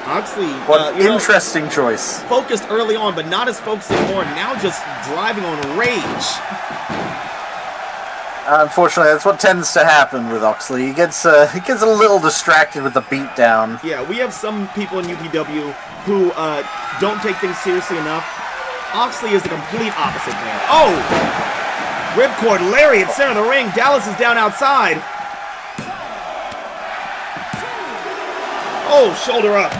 Oxley, what interesting choice. Focused early on, but not as focused anymore. Now just driving on rage. Unfortunately, that's what tends to happen with Oxley. He gets a little distracted with the beatdown. Yeah, we have some people in UPW who don't take things seriously enough. Oxley is the complete opposite there. Oh! Ripcord, lariat, center of the ring. Dallas is down outside. Oh, shoulder up.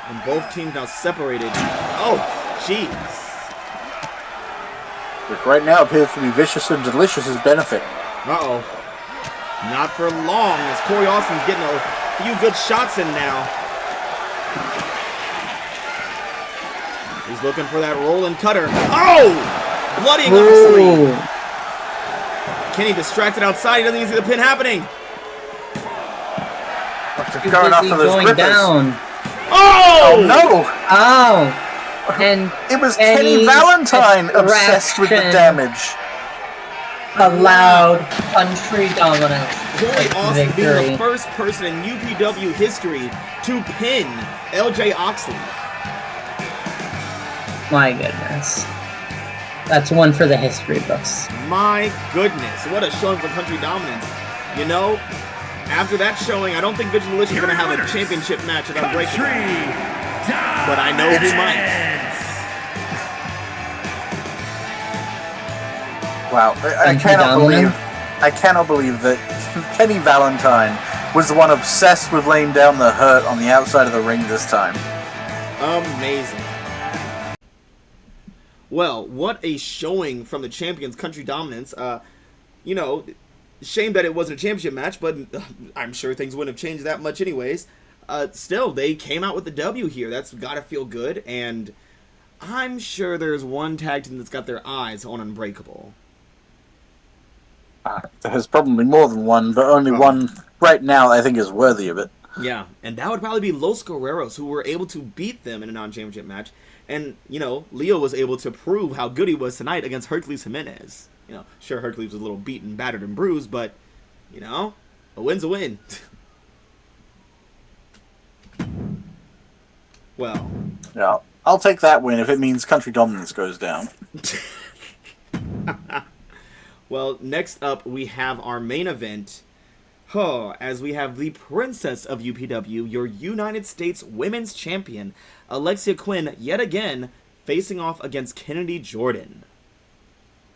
And both teams now separated. Oh, jeez. Which right now appears to be Vicious and Delicious's benefit. Uh-oh. Not for long, as Corey Austin's getting a few good shots in now. He's looking for that rolling cutter. Oh! Bloodying Oxley. Kenny distracted outside. He doesn't even see the pin happening. Going after those grippers. Down. Oh! No! Oh! And it was Kenny Valentine obsessed with the damage. Allowed country dominance. Corey Austin being the first person in UPW history to pin LJ Oxley. My goodness. That's one for the history books. My goodness, what a showing for country dominance. You know, after that showing, I don't think Vigilance is going to have a championship match at Unbreakable. But I know who might. Wow, I cannot believe that Kenny Valentine was the one obsessed with laying down the hurt on the outside of the ring this time. Amazing. Well, what a showing from the champions, Country Dominance. You know, shame that it wasn't a championship match, but I'm sure things wouldn't have changed that much anyways. Still, they came out with the W here. That's gotta feel good, and I'm sure there's one tag team that's got their eyes on Unbreakable. There's probably more than one, but only one right now I think is worthy of it. Yeah, and that would probably be Los Guerreros, who were able to beat them in a non-championship match. And, you know, Leo was able to prove how good he was tonight against Hercules Jiminez. You know, sure, Hercules was a little beaten, battered, and bruised, but, you know, a win's a win. Well. Yeah, I'll take that win if it means Country Dominance goes down. Well, next up, we have our main event. As we have the Princess of UPW, your United States Women's Champion, Alexia Quinn, yet again, facing off against Kennedy Jordan.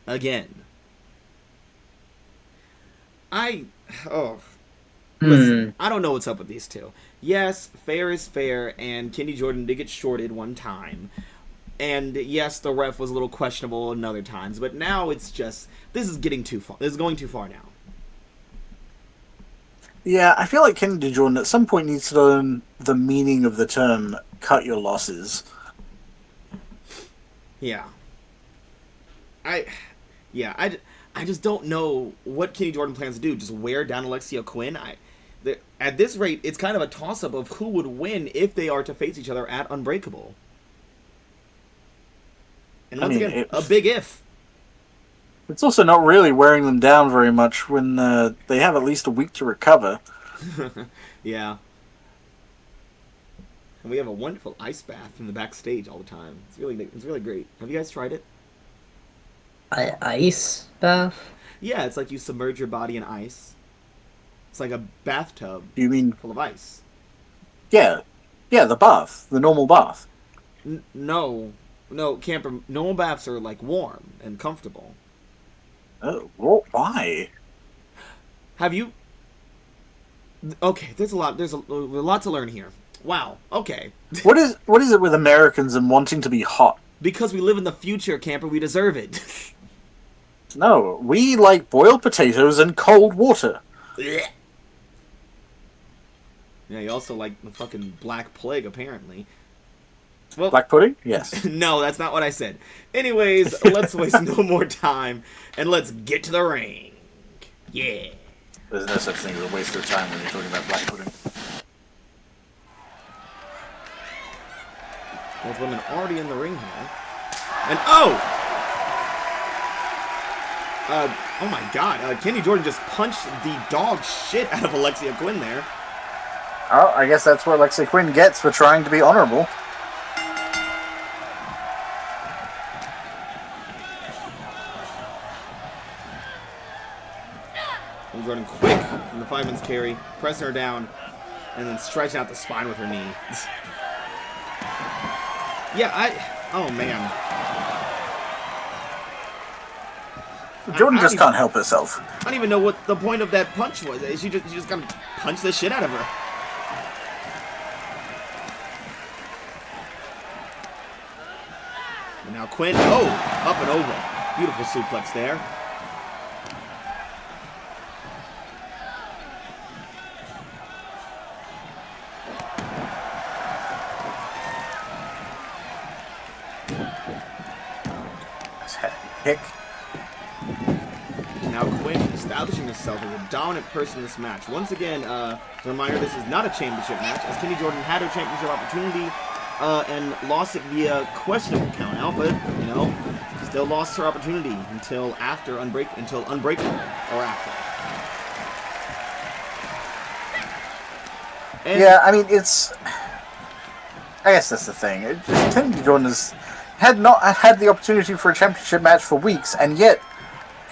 Again. Listen, I don't know what's up with these two. Yes, fair is fair, and Kennedy Jordan did get shorted one time. And yes, the ref was a little questionable in other times, but now it's just, this is getting too far. This is going too far now. Yeah, I feel like Kennedy Jordan at some point needs to learn the meaning of the term "cut your losses." Yeah. I just don't know what Kennedy Jordan plans to do. Just wear down Alexia Quinn? At this rate, it's kind of a toss-up of who would win if they are to face each other at Unbreakable. And once again, a big if. It's also not really wearing them down very much when they have at least a week to recover. Yeah. And we have a wonderful ice bath in the backstage all the time. It's really great. Have you guys tried it? Ice bath? Yeah, it's like you submerge your body in ice. It's like a bathtub. You mean full of ice? Yeah, Yeah, the bath. The normal bath. No, camper. Normal baths are like warm and comfortable. Oh, why? Have you? Okay, there's a lot. There's a lot to learn here. Wow. Okay. What is it with Americans and wanting to be hot? Because we live in the future, camper. We deserve it. No, we like boiled potatoes and cold water. Yeah, you also like the fucking Black Plague, apparently. Well, Black pudding? Yes. no, that's not what I said. Anyways, let's waste no more time and let's get to the ring. Yeah. There's no such thing as a waste of time when you're talking about black pudding. Both women already in the ring here. And oh! Oh my god, Kenny Jordan just punched the dog shit out of Alexia Quinn there. Oh, I guess that's what Alexia Quinn gets for trying to be honorable. And Jordan quick from the fireman's carry, pressing her down, and then stretching out the spine with her knee. Oh man. Jordan just can't help herself. I don't even know what the point of that punch was. She just gonna punch the shit out of her. And now Quinn, up and over. Beautiful suplex there. Kick. Now Quinn establishing herself as a dominant person in this match. Once again, a reminder, this is not a championship match, as Kenny Jordan had her championship opportunity and lost it via questionable count out, but, you know, still lost her opportunity until Unbreakable, or after. And Yeah, I mean, I guess that's the thing. Kenny Jordan had not had the opportunity for a championship match for weeks, and yet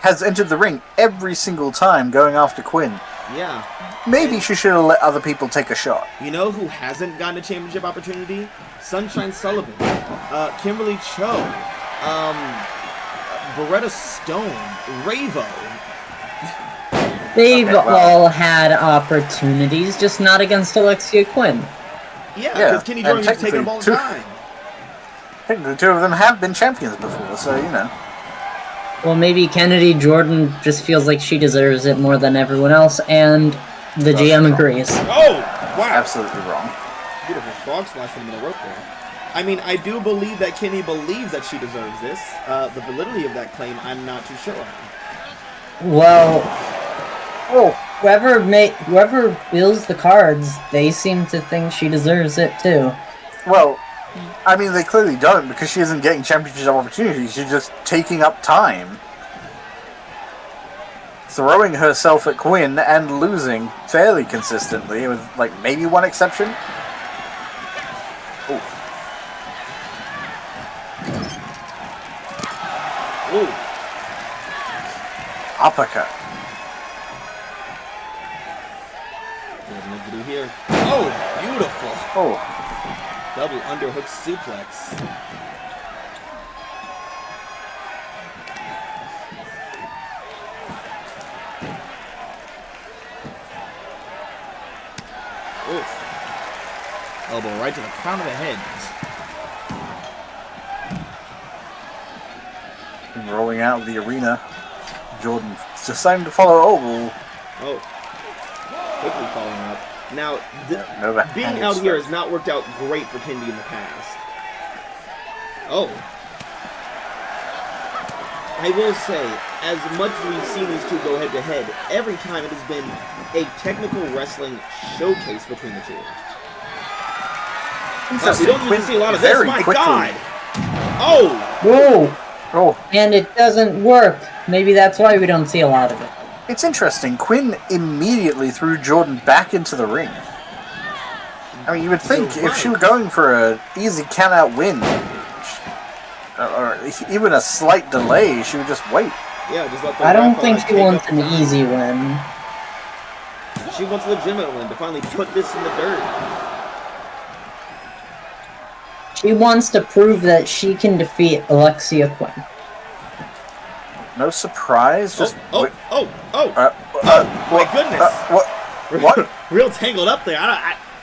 has entered the ring every single time going after Quinn. Yeah. Maybe she should have let other people take a shot. You know who hasn't gotten a championship opportunity? Sunshine Sullivan, Kimberly Cho, Beretta Stone, Ravo. They've all had opportunities, just not against Alexia Quinn. Yeah, because Kenny Jordan used to take them all the technically, time. I think the two of them have been champions before, so, you know. Well, maybe Kennedy Jordan just feels like she deserves it more than everyone else, and the GM agrees. Oh, wow. Absolutely wrong. Beautiful frog splash from the middle rope there. I mean, I do believe that Kenny believes that she deserves this. The validity of that claim, I'm not too sure on. Well, whoever builds the cards, they seem to think she deserves it too. Well, I mean, they clearly don't, because she isn't getting championship opportunities. She's just taking up time. Throwing herself at Quinn and losing fairly consistently, with, like, maybe one exception. Ooh. Ooh. Uppercut. What do we do here? Oh, beautiful. Oh. Double underhook suplex. Oof. Elbow right to the crown of the head. Rolling out of the arena. Jordan deciding to follow. Oh. Quickly following up. Now, being no out here has not worked out great for Kendi in the past. Oh. I will say, as much as we've seen these two go head-to-head, every time it has been a technical wrestling showcase between the two. We don't really see a lot of this. My God! Oh! Whoa! Oh. And it doesn't work. Maybe that's why we don't see a lot of it. It's interesting. Quinn immediately threw Jordan back into the ring. I mean, you would think if she were going for an easy count-out win, or even a slight delay, she would just wait. Yeah, just let the I don't ref, think she take wants up an the time. easy win. She wants a legitimate win to finally put this in the dirt. She wants to prove that she can defeat Alexia Quinn. No surprise. Just my goodness. What? Real tangled up there.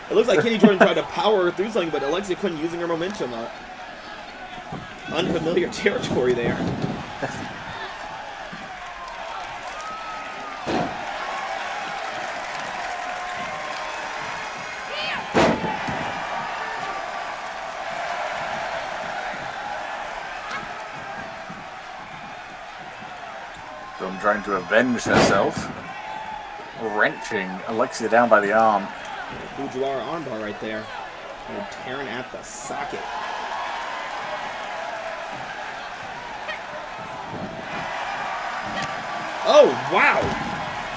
It looks like Kenny Jordan tried to power her through something, but Alexia Quinn using her momentum. Unfamiliar territory there. Dawn trying to avenge herself. Wrenching Alexia down by the arm. Fujiwara armbar right there. And tearing at the socket. Oh, wow!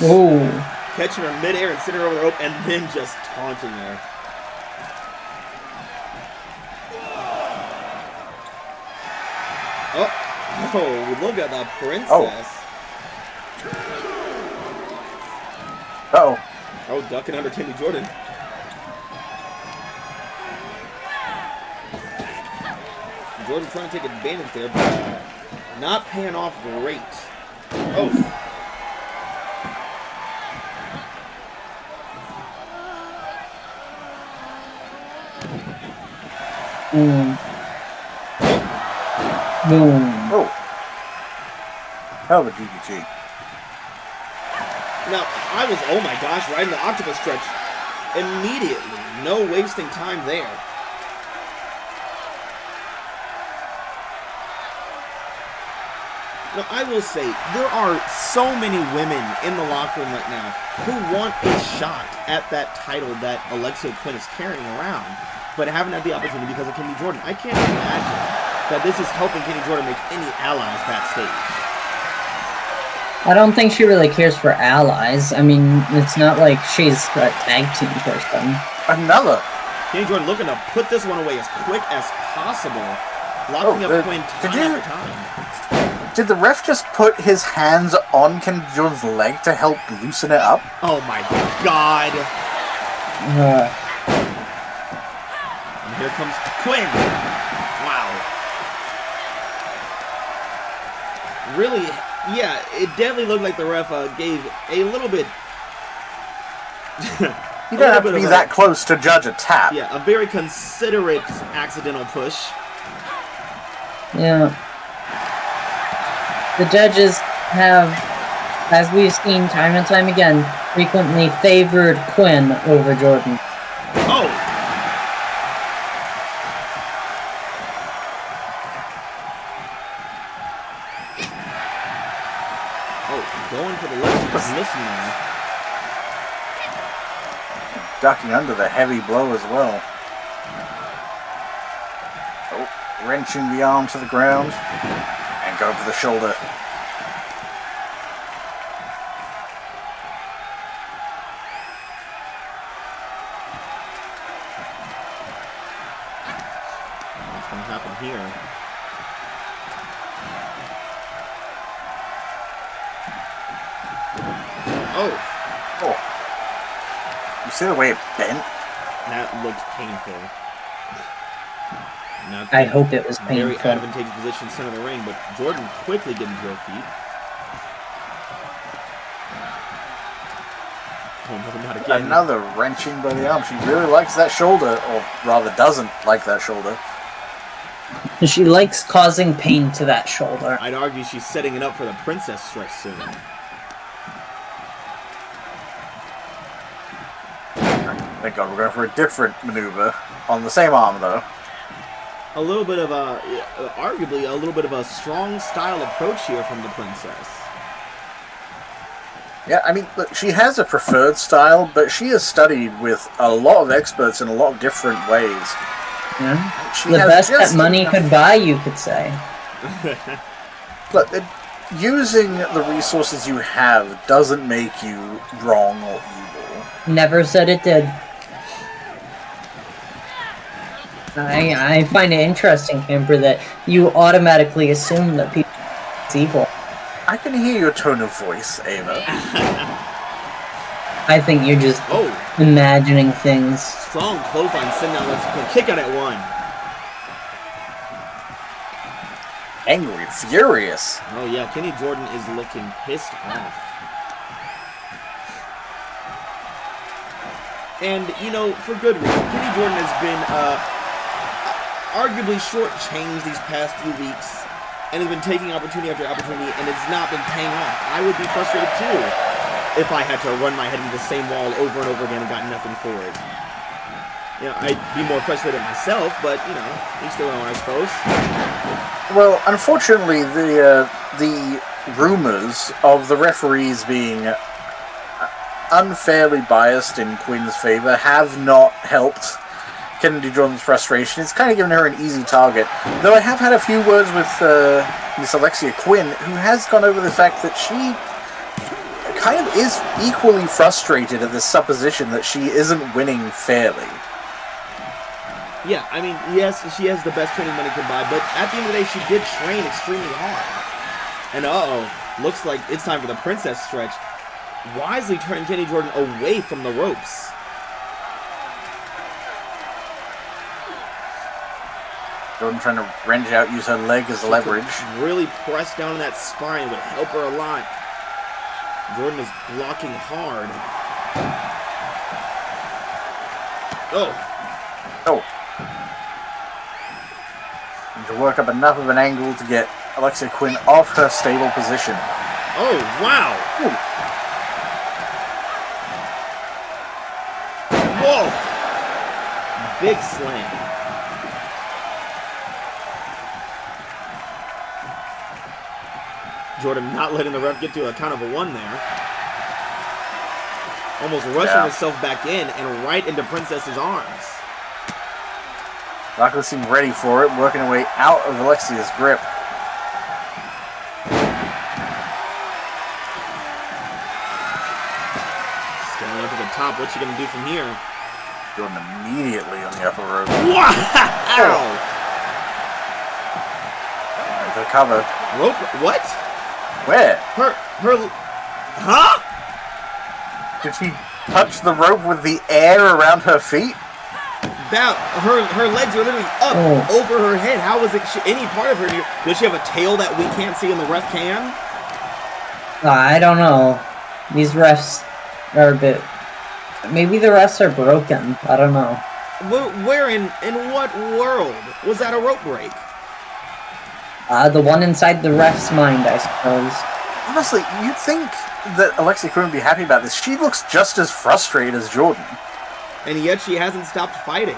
Ooh. Catching her midair and sitting her over the rope and then just taunting her. Oh, look at the princess. Uh-oh. Oh, ducking under Kenny Jordan. Jordan trying to take advantage there, but not paying off great. Oh. Boom. Oh. Hell of a DDT. Now, I was, oh my gosh, right in the octopus stretch. Immediately. No wasting time there. Now, I will say, there are so many women in the locker room right now who want a shot at that title that Alexia Quinn is carrying around, but haven't had the opportunity because of Kenny Jordan. I can't imagine that this is helping Kenny Jordan make any allies backstage. I don't think she really cares for allies. I mean, it's not like she's a tag team person. Another. Kenny Jordan looking to put this one away as quick as possible, locking up Quinn time after time. Did the ref just put his hands on Kenny Jordan's leg to help loosen it up? Oh my god! And here comes Quinn! Wow. Really, yeah, it definitely looked like the ref gave a little bit... You don't have to be that close to judge a tap. Yeah, a very considerate accidental push. Yeah. The judges have, as we've seen time and time again, frequently favored Quinn over Jordan. Oh! Oh, going for the left, just missing there. Ducking under the heavy blow as well. Oh, wrenching the arm to the ground. And go for the shoulder. What's going to happen here? Oh. You see the way it bent? That looked painful. Now, I hope it was very painful. advantageous position center of the ring, but Jordan quickly getting to her feet. Oh, no, not again. Another wrenching by the arm. She really likes that shoulder, or rather doesn't like that shoulder. She likes causing pain to that shoulder. I'd argue she's setting it up for the princess stretch soon. Thank God we're going for a different maneuver. On the same arm, though. A little bit of a, arguably, a little bit of a strong style approach here from the princess. Yeah, I mean, look, she has a preferred style, but she has studied with a lot of experts in a lot of different ways. Yeah. She The has best just that money enough- could buy, you could say. Look, using the resources you have doesn't make you wrong or evil. Never said it did. I find it interesting, Amber, that you automatically assume that people are evil. I can hear your tone of voice, Ava. I think you're just imagining things. Strong clothesline send out. Let's kick out at one. Angry, furious. Oh yeah, Kenny Jordan is looking pissed off. And, you know, for good reason. Kenny Jordan has been arguably shortchanged these past few weeks and has been taking opportunity after opportunity and it's not been paying off. I would be frustrated too if I had to run my head into the same wall over and over again and got nothing for it. You know, I'd be more frustrated myself, but, you know, each their own, I suppose. Well, unfortunately, the rumors of the referees being unfairly biased in Quinn's favor have not helped Kennedy Jordan's frustration. It's kind of given her an easy target. Though I have had a few words with Miss Alexia Quinn, who has gone over the fact that she kind of is equally frustrated at this supposition that she isn't winning fairly. Yeah, I mean, yes, she has the best training money could buy, but at the end of the day, she did train extremely hard. And looks like it's time for the princess stretch. Wisely turning Kenny Jordan away from the ropes. Jordan trying to wrench out, use her leg as leverage. Really press down on that spine would help her a lot. Jordan is blocking hard. Oh. And to work up enough of an angle to get Alexia Quinn off her stable position. Oh, wow. Ooh. Whoa! Big slam. Jordan not letting the ref get to a count of a 1 there. Almost rushing herself back in and right into Princess's arms. Rocco seemed ready for it, working her way out of Alexia's grip. Scaling up to the top, what's she gonna do from here? Jordan immediately on the upper rope. Wow! The cover. Rope? What? Where? Huh? Did she touch the rope with the air around her feet? That her legs are literally up over her head. How was it any part of her? Does she have a tail that we can't see and the ref can? I don't know. These refs are a bit. Maybe the refs are broken. I don't know. Where in what world was that a rope break? The one inside the ref's mind, I suppose. Honestly, you'd think that Alexia Quinn would be happy about this. She looks just as frustrated as Jordan. And yet she hasn't stopped fighting.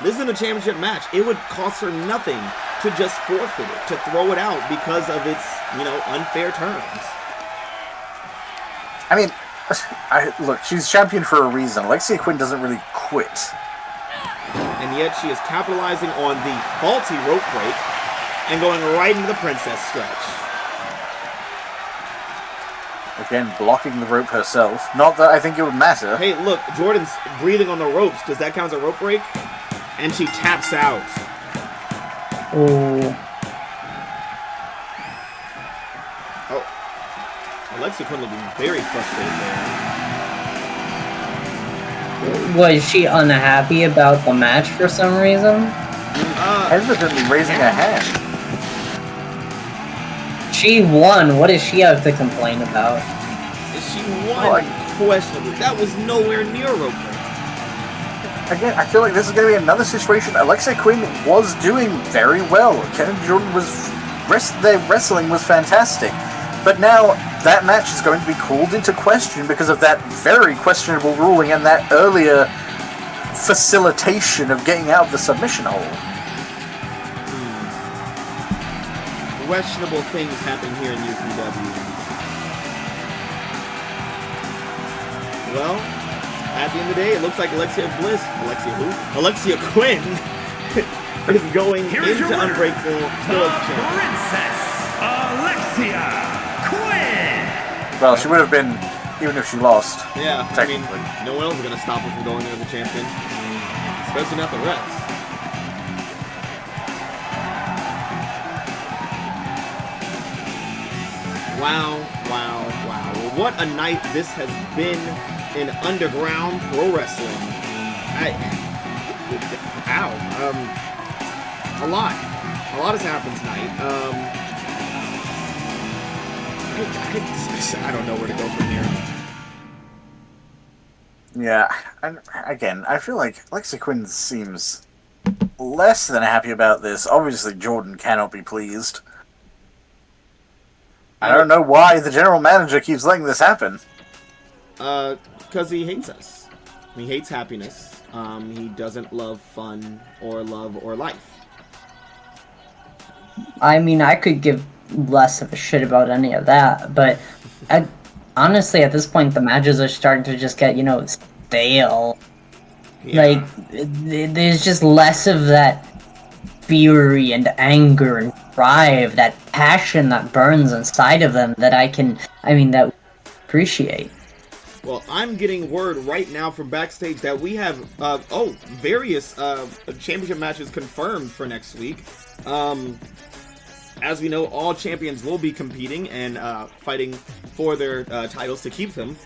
This isn't a championship match. It would cost her nothing to just forfeit it, to throw it out because of its, unfair terms. I mean, look, she's champion for a reason. Alexia Quinn doesn't really quit. And yet she is capitalizing on the faulty rope break and going right into the princess stretch. Again, blocking the rope herself. Not that I think it would matter. Hey, look, Jordan's breathing on the ropes. Does that count as a rope break? And she taps out. Oh. Alexia Quinn looking very frustrated there. Was she unhappy about the match for some reason? Hesitantly raising her hand. She won. What does she have to complain about? She won questionably. That was nowhere near a rope break. Again, I feel like this is going to be another situation. Alexia Quinn was doing very well. Kennedy Jordan their wrestling was fantastic. But now that match is going to be called into question because of that very questionable ruling and that earlier facilitation of getting out of the submission hold. Questionable things happen here in UPW. Well, at the end of the day, it looks like Alexia Quinn is going into Unbreakable Village champion. Princess Alexia Quinn! Well, she would have been, even if she lost. Yeah, I mean, Technically. no one else is going to stop her from going there as a champion. Especially not the refs. Wow. What a night this has been in underground pro wrestling. A lot. A lot has happened tonight. I don't know where to go from here. Yeah, and again, I feel like Alexia Quinn seems less than happy about this. Obviously, Jordan cannot be pleased. I don't know why the general manager keeps letting this happen. Because he hates us. He hates happiness. He doesn't love fun or love or life. I mean, I could give less of a shit about any of that, but honestly, at this point, the matches are starting to just get, stale. Yeah. Like, there's just less of that fury and anger and drive, that passion that burns inside of them that that appreciate. Well, I'm getting word right now from backstage that we have, various championship matches confirmed for next week. As we know, all champions will be competing and fighting for their titles to keep them.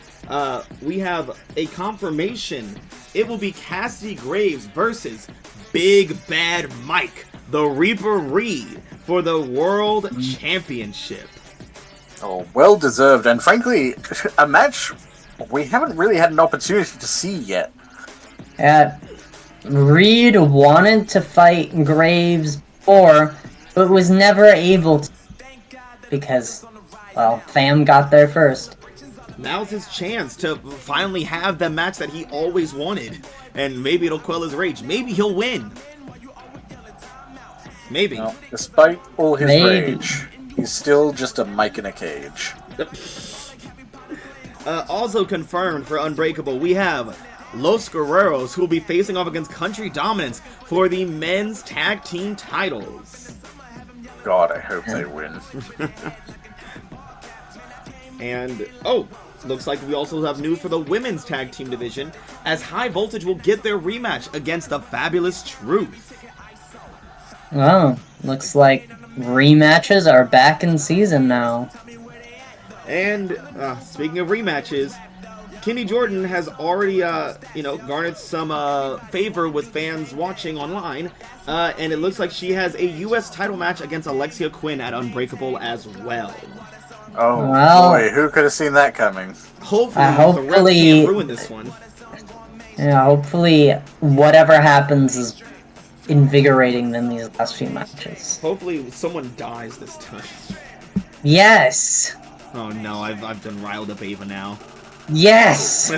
We have a confirmation. It will be Cassidy Graves versus Big Bad Mike, the Reaper Reed, for the World Championship. Oh, well deserved, and frankly, a match we haven't really had an opportunity to see yet. Reed wanted to fight Graves before, but was never able to because, well, Fam got there first. Now's his chance to finally have the match that he always wanted, and maybe it'll quell his rage. Maybe he'll win. Maybe. Well, despite all his rage, he's still just a Mike in a cage. Also confirmed for Unbreakable, we have Los Guerreros, who will be facing off against Country Dominance for the men's tag team titles. God, I hope they win. And, looks like we also have news for the women's tag team division, as High Voltage will get their rematch against the Fabulous Truth. Oh, looks like rematches are back in season now. And, speaking of rematches, Kenny Jordan has already, garnered some favor with fans watching online, and it looks like she has a U.S. title match against Alexia Quinn at Unbreakable as well. Oh, well, boy, who could have seen that coming? Hopefully the refs can't ruin this one. Yeah, hopefully whatever happens is invigorating than these last few matches. Hopefully someone dies this time. Yes! Oh no, I've done riled up Ava now. Yes!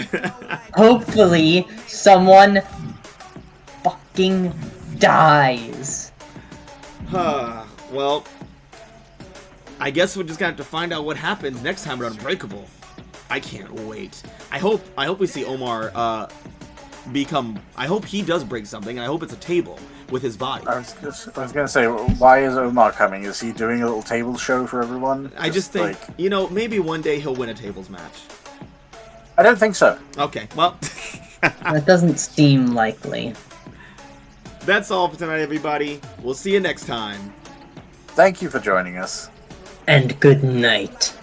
Hopefully someone fucking dies. Well, I guess we're just gonna have to find out what happens next time at Unbreakable. I can't wait. I hope we see Omar I hope he does break something, and I hope it's a table with his body. I was gonna say, why is Omar coming? Is he doing a little table show for everyone? I just think, maybe one day he'll win a tables match. I don't think so. Okay, well. That doesn't seem likely. That's all for tonight, everybody. We'll see you next time. Thank you for joining us. And good night.